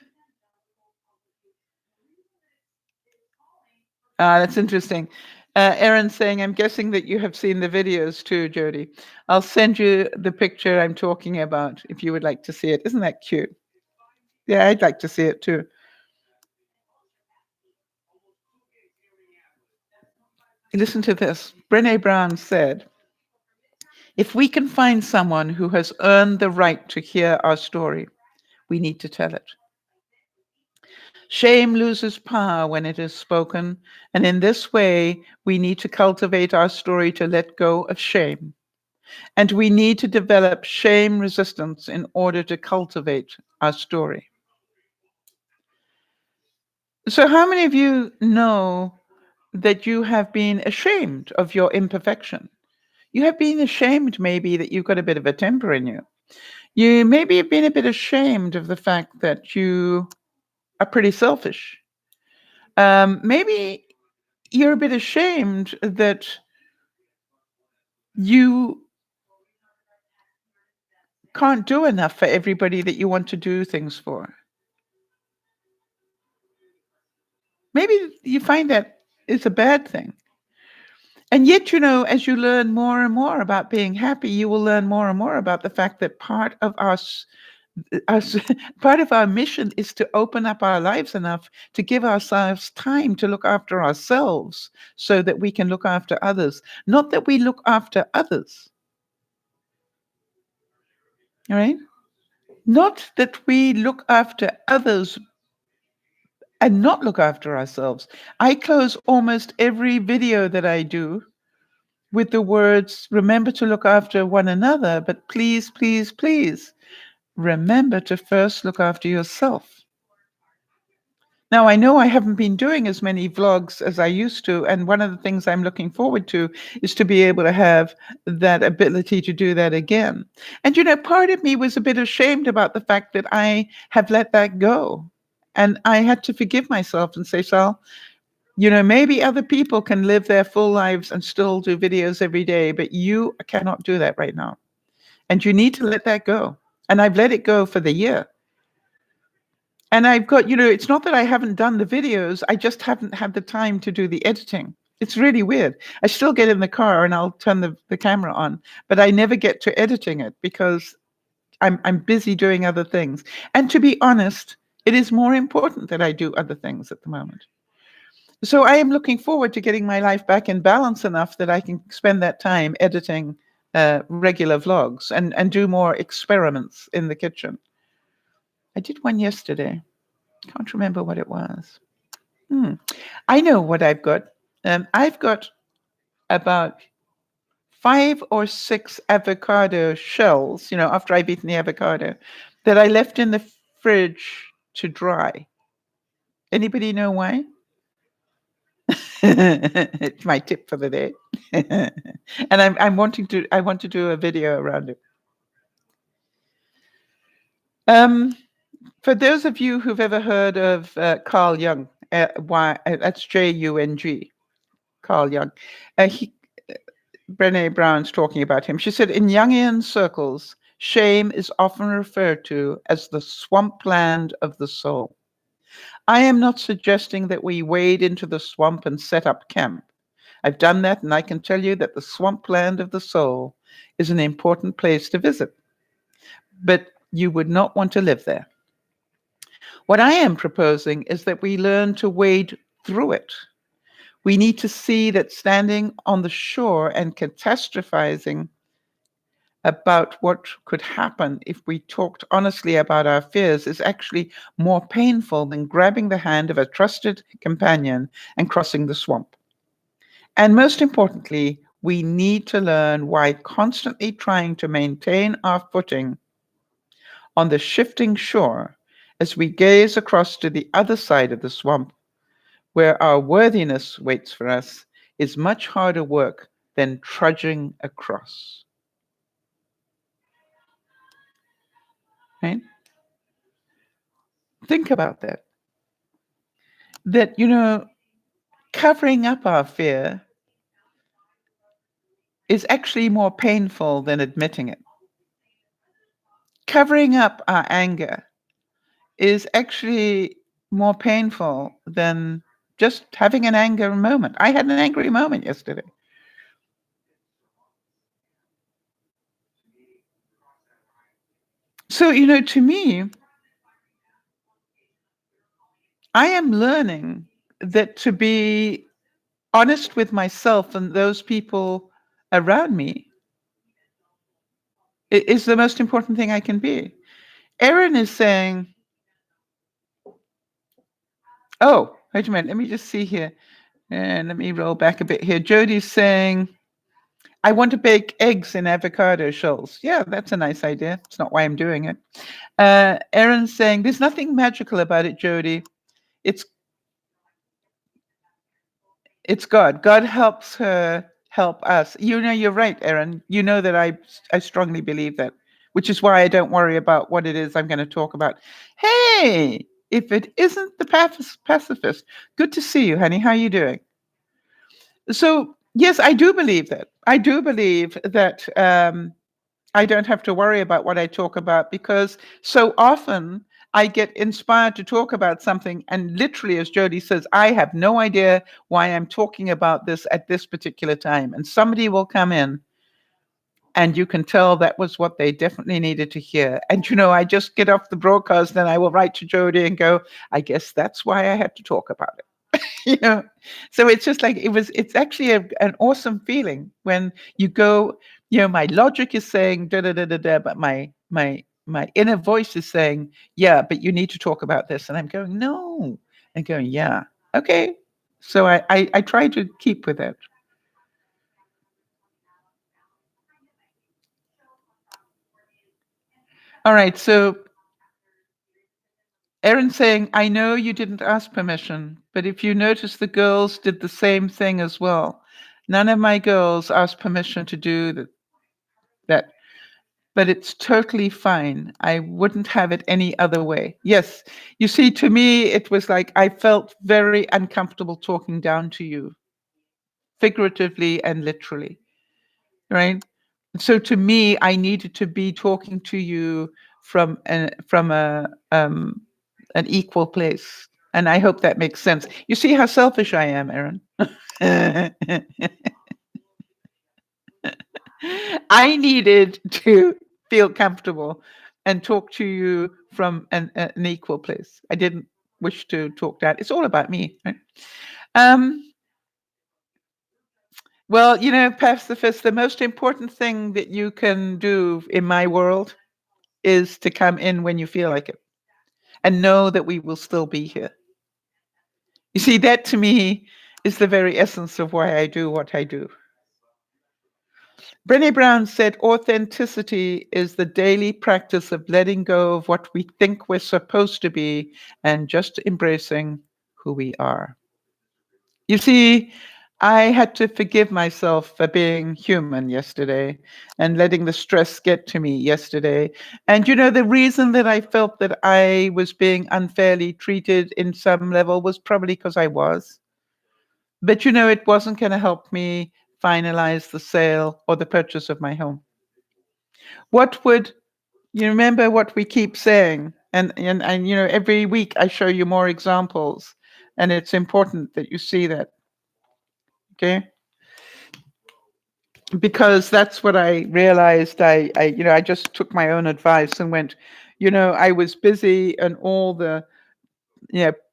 That's interesting. Erin's saying, I'm guessing that you have seen the videos too, Jody. I'll send you the picture I'm talking about if you would like to see it. Isn't that cute? Yeah, I'd like to see it too. Listen to this. Brené Brown said, if we can find someone who has earned the right to hear our story, we need to tell it. Shame loses power when it is spoken, and in this way, we need to cultivate our story to let go of shame. And we need to develop shame resistance in order to cultivate our story. So how many of you know that you have been ashamed of your imperfection? You have been ashamed maybe that you've got a bit of a temper in you. You maybe have been a bit ashamed of the fact that you are pretty selfish. Maybe you're a bit ashamed that you can't do enough for everybody that you want to do things for. Maybe you find that it's a bad thing. And yet, as you learn more and more about being happy, you will learn more and more about the fact that part of part of our mission is to open up our lives enough to give ourselves time to look after ourselves so that we can look after others. Not that we look after others. All right? Not that we look after others and not look after ourselves. I close almost every video that I do with the words, remember to look after one another, but please, please, please, remember to first look after yourself. Now, I know I haven't been doing as many vlogs as I used to, and one of the things I'm looking forward to is to be able to have that ability to do that again. And, part of me was a bit ashamed about the fact that I have let that go. And I had to forgive myself and say, Sal, maybe other people can live their full lives and still do videos every day, but you cannot do that right now. And you need to let that go. And I've let it go for the year. And I've got, it's not that I haven't done the videos, I just haven't had the time to do the editing. It's really weird. I still get in the car and I'll turn the camera on, but I never get to editing it because I'm busy doing other things. And to be honest, It is more important that I do other things at the moment. So I am looking forward to getting my life back in balance enough that I can spend that time editing regular vlogs and do more experiments in the kitchen. I did one yesterday. Can't remember what it was. I know what I've got. I've got about 5 or 6 avocado shells, after I've eaten the avocado, that I left in the fridge to dry. Anybody know why? It's my tip for the day. And I want to do a video around it. For those of you who've ever heard of Carl Jung, that's Jung, Carl Jung. Brené Brown's talking about him. She said, in Jungian circles, shame is often referred to as the swampland of the soul. I am not suggesting that we wade into the swamp and set up camp. I've done that, and I can tell you that the swampland of the soul is an important place to visit. But you would not want to live there. What I am proposing is that we learn to wade through it. We need to see that standing on the shore and catastrophizing about what could happen if we talked honestly about our fears is actually more painful than grabbing the hand of a trusted companion and crossing the swamp. And most importantly, we need to learn why constantly trying to maintain our footing on the shifting shore as we gaze across to the other side of the swamp, where our worthiness waits for us, is much harder work than trudging across. Right? Think about that. That, covering up our fear is actually more painful than admitting it. Covering up our anger is actually more painful than just having an anger moment. I had an angry moment yesterday. So, to me, I am learning that to be honest with myself and those people around me is the most important thing I can be. Erin is saying, oh, wait a minute, let me just see here. And let me roll back a bit here. Jody's saying, I want to bake eggs in avocado shells. Yeah, that's a nice idea. It's not why I'm doing it. Erin's saying, there's nothing magical about it, Jody. It's God. God helps her help us. You're right, Erin. You know that I strongly believe that, which is why I don't worry about what it is I'm going to talk about. Hey, if it isn't the pacifist, good to see you, honey. How are you doing? So, yes, I do believe that. I do believe that I don't have to worry about what I talk about, because so often I get inspired to talk about something, and literally, as Jody says, I have no idea why I'm talking about this at this particular time. And somebody will come in and you can tell that was what they definitely needed to hear. And, I just get off the broadcast, then I will write to Jody and go, I guess that's why I had to talk about it. So it's just like it's actually an awesome feeling when you go, my logic is saying da da da da da, but my inner voice is saying, yeah, but you need to talk about this, and I'm going, no, and going, yeah, okay. So I try to keep with it. All right, so Erin's saying, I know you didn't ask permission, but if you notice, the girls did the same thing as well. None of my girls asked permission to do that, but it's totally fine. I wouldn't have it any other way. Yes, you see, to me, it was like I felt very uncomfortable talking down to you, figuratively and literally, right? So to me, I needed to be talking to you from an equal place. And I hope that makes sense. You see how selfish I am, Erin? I needed to feel comfortable and talk to you from an equal place. I didn't wish to talk that. It's all about me, right? Well, pacifist, the most important thing that you can do in my world is to come in when you feel like it and know that we will still be here. You see, that to me is the very essence of why I do what I do. Brené Brown said authenticity is the daily practice of letting go of what we think we're supposed to be and just embracing who we are. You see, I had to forgive myself for being human yesterday and letting the stress get to me yesterday. And the reason that I felt that I was being unfairly treated in some level was probably because I was. But it wasn't going to help me finalize the sale or the purchase of my home. What would you remember what we keep saying? And every week I show you more examples, and it's important that you see that. Okay? Because that's what I realized. I just took my own advice and went, I was busy and all the,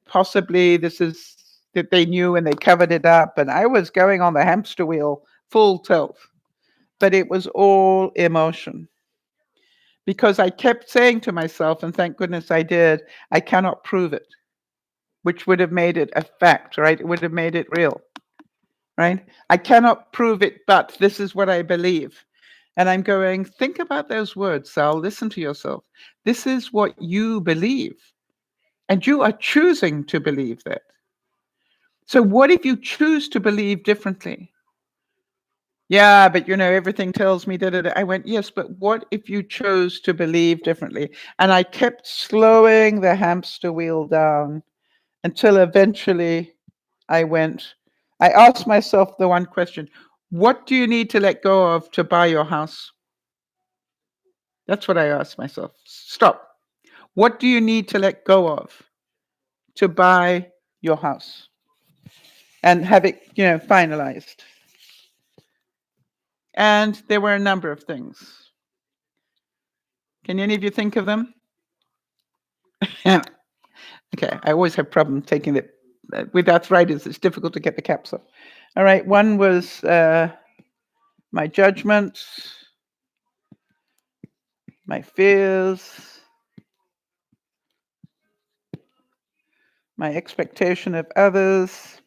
possibly this is that they knew and they covered it up, and I was going on the hamster wheel full tilt, but it was all emotion. Because I kept saying to myself, and thank goodness I did, I cannot prove it, which would have made it a fact, right? It would have made it real, right? I cannot prove it, but this is what I believe. And I'm going, think about those words, Sal. Listen to yourself. This is what you believe. And you are choosing to believe that. So what if you choose to believe differently? Yeah, but everything tells me that. I went, yes, but what if you chose to believe differently? And I kept slowing the hamster wheel down until eventually I asked myself the one question: what do you need to let go of to buy your house? That's what I asked myself. Stop. What do you need to let go of to buy your house and have it, finalized? And there were a number of things. Can any of you think of them? Okay, I always have problem taking it. With arthritis, it's difficult to get the caps off. All right, one was my judgment, my fears, my expectation of others.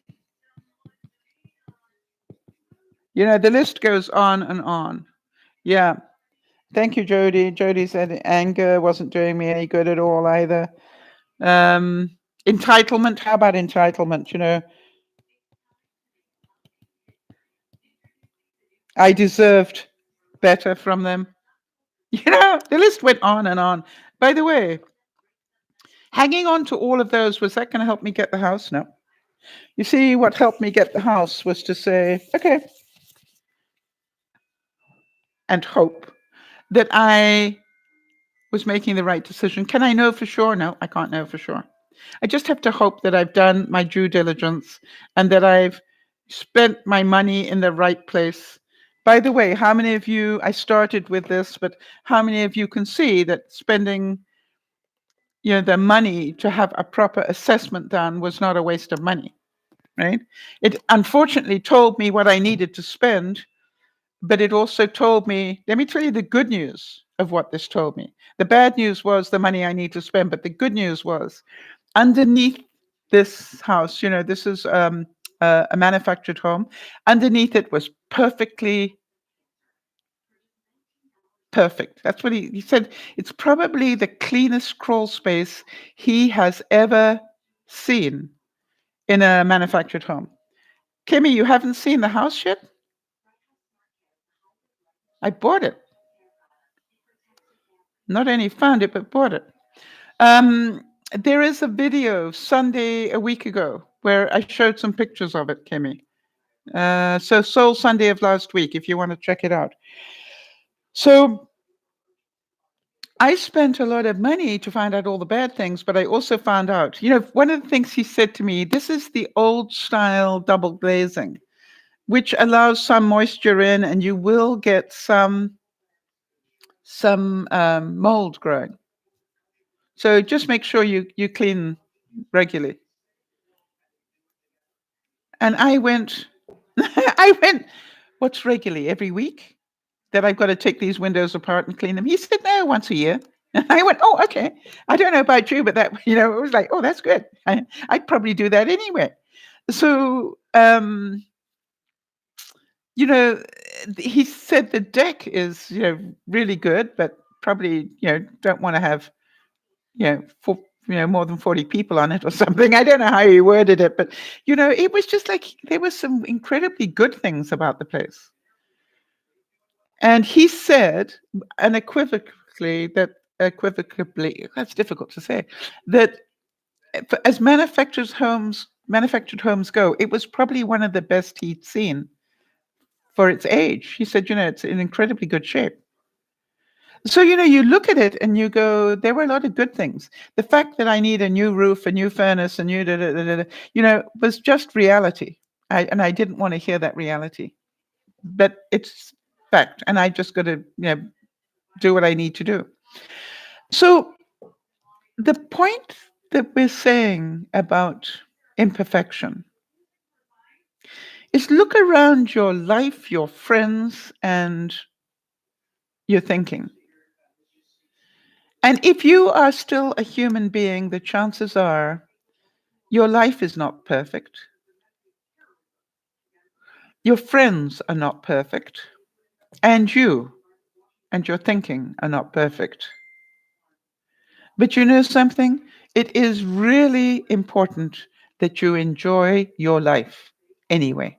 The list goes on and on. Yeah. Thank you, Jody. Jody said anger wasn't doing me any good at all either. Entitlement. How about entitlement? I deserved better from them. The list went on and on. By the way, hanging on to all of those, was that going to help me get the house? No. You see, what helped me get the house was to say, okay, and hope that I was making the right decision. Can I know for sure? No, I can't know for sure. I just have to hope that I've done my due diligence and that I've spent my money in the right place. By the way, how many of you, I started with this, but how many of you can see that spending the money to have a proper assessment done was not a waste of money, right? It unfortunately told me what I needed to spend, but it also told me, let me tell you the good news of what this told me. The bad news was the money I need to spend, but the good news was underneath this house, this is a manufactured home. Underneath it was perfectly perfect. That's what he said. It's probably the cleanest crawl space he has ever seen in a manufactured home. Kimmy, you haven't seen the house yet? I bought it. Not only found it, but bought it. There is a video Sunday a week ago where I showed some pictures of it, Kimmy. So Soul Sunday of last week, if you want to check it out. So I spent a lot of money to find out all the bad things, but I also found out, one of the things he said to me, this is the old style double glazing, which allows some moisture in and you will get some mold growing. So just make sure you clean regularly. And I went, what's regularly? Every week? That I've got to take these windows apart and clean them? He said, no, once a year. And I went, oh, okay. I don't know about you, but that, it was like, oh, that's good. I'd probably do that anyway. So, he said the deck is, really good, but probably, don't want to have, more than 40 people on it or something. I don't know how he worded it, but, it was just like there were some incredibly good things about the place. And he said unequivocally that's difficult to say, that as manufactured homes go, it was probably one of the best he'd seen for its age. He said, it's in incredibly good shape. So, you look at it and you go, there were a lot of good things. The fact that I need a new roof, a new furnace, a new was just reality. I didn't want to hear that reality. But it's fact. And I just got to, do what I need to do. So the point that we're saying about imperfection is look around your life, your friends, and your thinking. And if you are still a human being, the chances are your life is not perfect. Your friends are not perfect. And you and your thinking are not perfect. But you know something? It is really important that you enjoy your life anyway.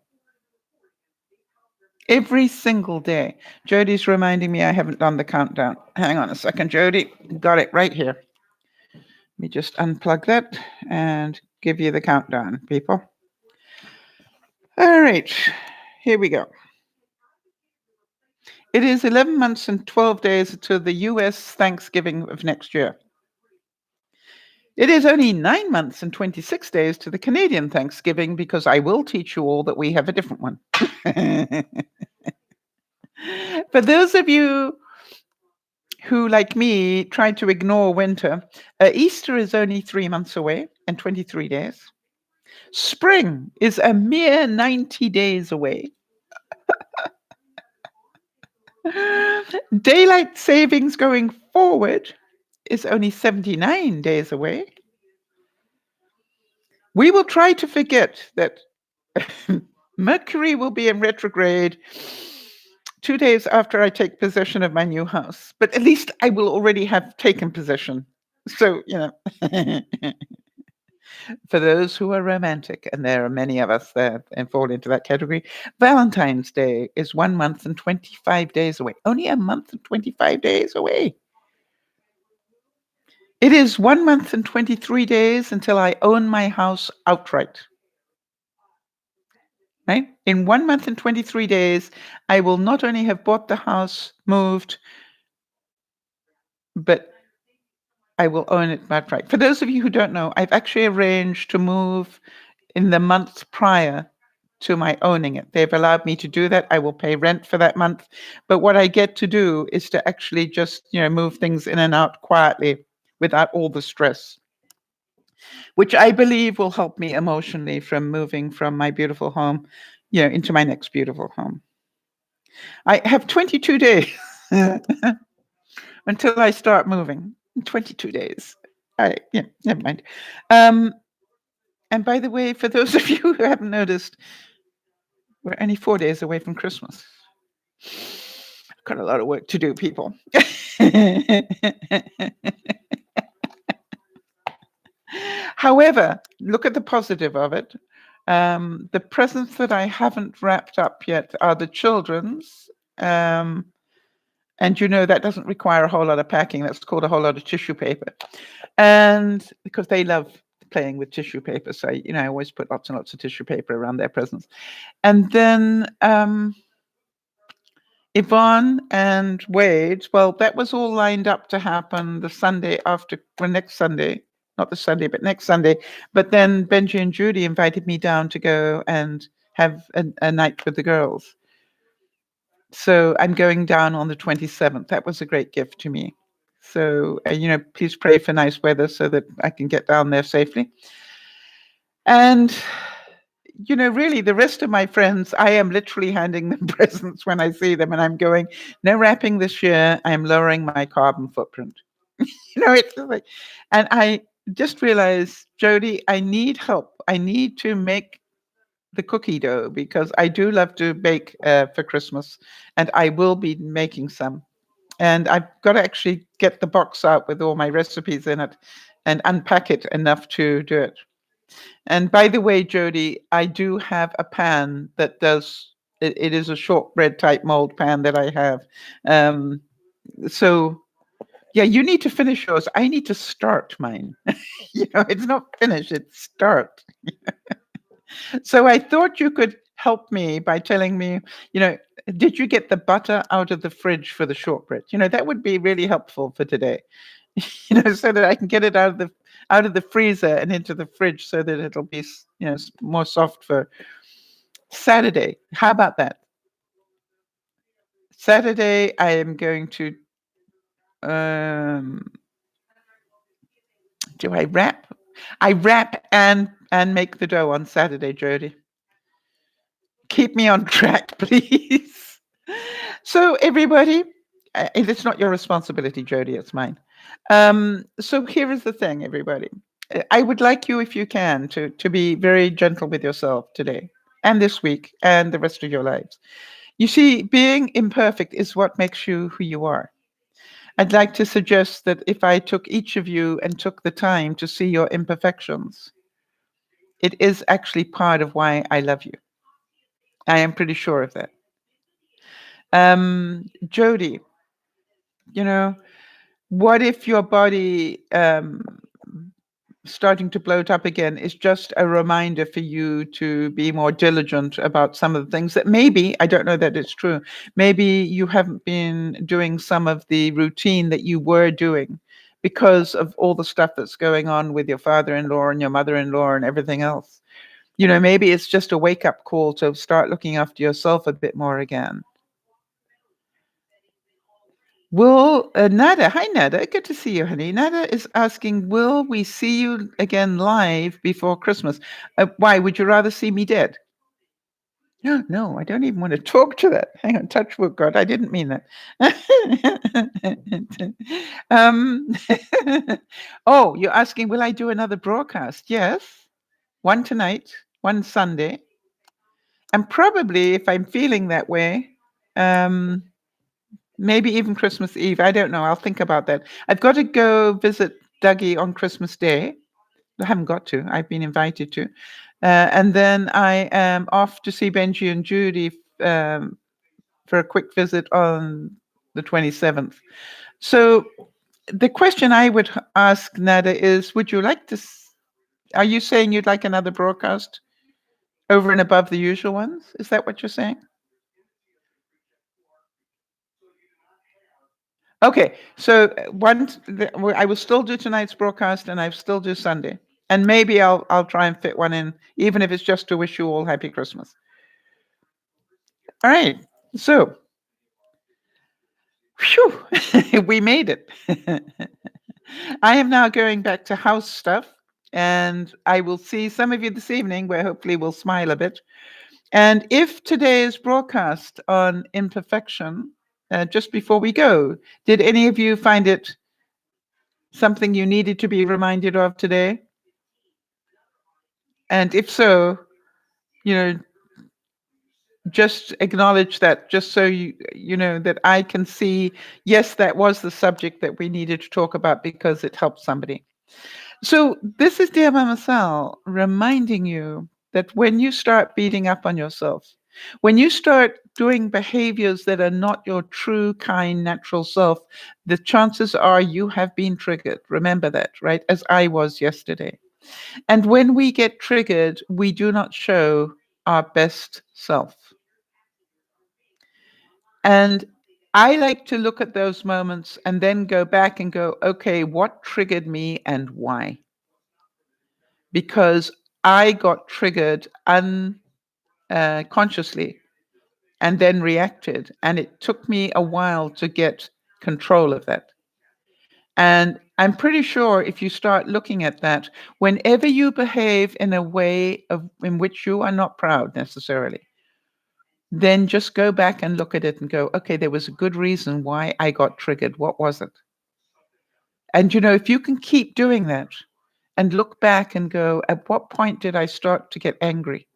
Every single day. Jody's reminding me I haven't done the countdown. Hang on a second, Jody. Got it right here. Let me just unplug that and give you the countdown, people. All right, here we go. It is 11 months and 12 days to the US Thanksgiving of next year. It is only 9 months and 26 days to the Canadian Thanksgiving, because I will teach you all that we have a different one. For those of you who, like me, try to ignore winter, Easter is only 3 months away and 23 days. Spring is a mere 90 days away. Daylight savings going forward is only 79 days away. We will try to forget that Mercury will be in retrograde 2 days after I take possession of my new house. But at least I will already have taken possession. So, for those who are romantic, and there are many of us that fall into that category, Valentine's Day is 1 month and 25 days away. Only a month and 25 days away. It is 1 month and 23 days until I own my house outright. Right? In 1 month and 23 days, I will not only have bought the house, moved, but I will own it outright. For those of you who don't know, I've actually arranged to move in the month prior to my owning it. They've allowed me to do that. I will pay rent for that month. But what I get to do is to actually just, move things in and out quietly without all the stress, which I believe will help me emotionally from moving from my beautiful home, into my next beautiful home. I have 22 days until I start moving. 22 days. Never mind. And by the way, for those of you who haven't noticed, we're only 4 days away from Christmas. I've got a lot of work to do, people. However, look at the positive of it. The presents that I haven't wrapped up yet are the children's. And that doesn't require a whole lot of packing. That's called a whole lot of tissue paper. And because they love playing with tissue paper, so I always put lots and lots of tissue paper around their presents. And then Yvonne and Wade, well, that was all lined up to happen the Sunday after, next Sunday, not the Sunday, but next Sunday. But then Benji and Judy invited me down to go and have a night with the girls. So I'm going down on the 27th. That was a great gift to me. So, please pray for nice weather so that I can get down there safely. And, really, the rest of my friends, I am literally handing them presents when I see them, and I'm going, no wrapping this year. I am lowering my carbon footprint. It's like, and I just realized, Jody, I need help. I need to make the cookie dough because I do love to bake for Christmas, and I will be making some. And I've got to actually get the box out with all my recipes in it and unpack it enough to do it. And by the way, Jody, I do have a pan that does it is a shortbread type mold pan that I have. Um, so yeah, you need to finish yours. I need to start mine. It's not finished, it's start. So I thought you could help me by telling me, did you get the butter out of the fridge for the shortbread? That would be really helpful for today. So that I can get it out of the freezer and into the fridge so that it'll be, more soft for Saturday. How about that? Saturday, I am going to do I wrap? I wrap and make the dough on Saturday, Jody. Keep me on track, please. So everybody, it's not your responsibility, Jody, it's mine. So here is the thing, everybody. I would like you, if you can, to be very gentle with yourself today and this week and the rest of your lives. You see, being imperfect is what makes you who you are. I'd like to suggest that if I took each of you and took the time to see your imperfections, it is actually part of why I love you. I am pretty sure of that. Jody, what if your body starting to bloat up again is just a reminder for you to be more diligent about some of the things that maybe, I don't know that it's true, maybe you haven't been doing some of the routine that you were doing because of all the stuff that's going on with your father-in-law and your mother-in-law and everything else. Maybe it's just a wake-up call to start looking after yourself a bit more again. Will Nada, hi Nada, good to see you, honey. Nada is asking, will we see you again live before Christmas? Why, would you rather see me dead? No, I don't even want to talk to that. Hang on, touch wood, God, I didn't mean that. Oh, you're asking, will I do another broadcast? Yes, one tonight, one Sunday. And probably, if I'm feeling that way, maybe even Christmas Eve. I don't know. I'll think about that. I've got to go visit Dougie on Christmas Day. I haven't got to. I've been invited to. And then I am off to see Benji and Judy for a quick visit on the 27th. So the question I would ask Nada is, would you like to... Are you saying you'd like another broadcast over and above the usual ones? Is that what you're saying? Okay, so I will still do tonight's broadcast, and I still do Sunday, and maybe I'll try and fit one in, even if it's just to wish you all happy Christmas. All right, so, whew, we made it. I am now going back to house stuff, and I will see some of you this evening, where hopefully we'll smile a bit. And if today's broadcast on imperfection, just before we go, did any of you find it something you needed to be reminded of today? And if so, just acknowledge that, just so you know that I can see, yes, that was the subject that we needed to talk about because it helped somebody. So this is DearMamaSal reminding you that when you start beating up on yourself, when you start doing behaviors that are not your true, kind, natural self, the chances are you have been triggered. Remember that, right? As I was yesterday. And when we get triggered, we do not show our best self. And I like to look at those moments and then go back and go, okay, what triggered me and why? Because I got triggered unconsciously and then reacted. And it took me a while to get control of that. And I'm pretty sure if you start looking at that, whenever you behave in a way in which you are not proud necessarily, then just go back and look at it and go, okay, there was a good reason why I got triggered. What was it? And, if you can keep doing that and look back and go, at what point did I start to get angry?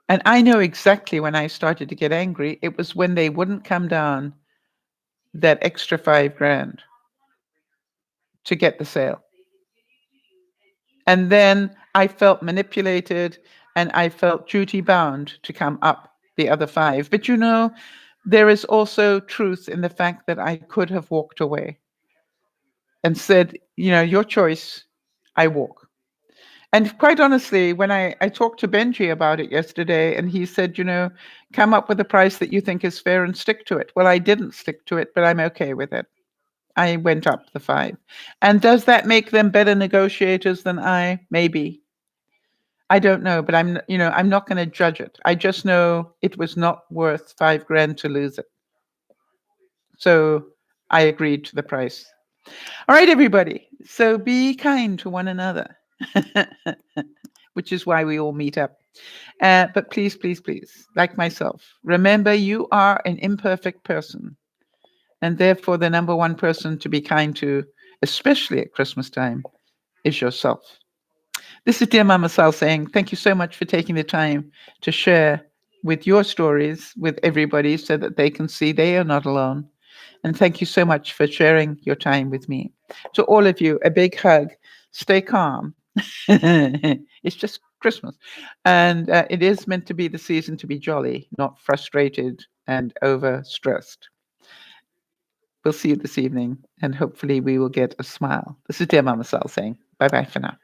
And I know exactly when I started to get angry. It was when they wouldn't come down that extra $5,000 to get the sale. And then I felt manipulated and I felt duty bound to come up the other 5. But there is also truth in the fact that I could have walked away and said, your choice, I walk. And quite honestly, when I talked to Benji about it yesterday, and he said, come up with a price that you think is fair and stick to it. Well, I didn't stick to it, but I'm okay with it. I went up the 5. And does that make them better negotiators than I? Maybe. I don't know, but I'm not going to judge it. I just know it was not worth $5,000 to lose it. So I agreed to the price. All right, everybody. So be kind to one another, which is why we all meet up. But please, please, please, like myself, remember you are an imperfect person. And therefore, the number one person to be kind to, especially at Christmas time, is yourself. This is DearMamaSal saying thank you so much for taking the time to share with your stories with everybody so that they can see they are not alone. And thank you so much for sharing your time with me. To all of you, a big hug. Stay calm. It's just Christmas. And it is meant to be the season to be jolly, not frustrated and overstressed. We'll see you this evening, and hopefully we will get a smile. This is DearMamaSal saying bye-bye for now.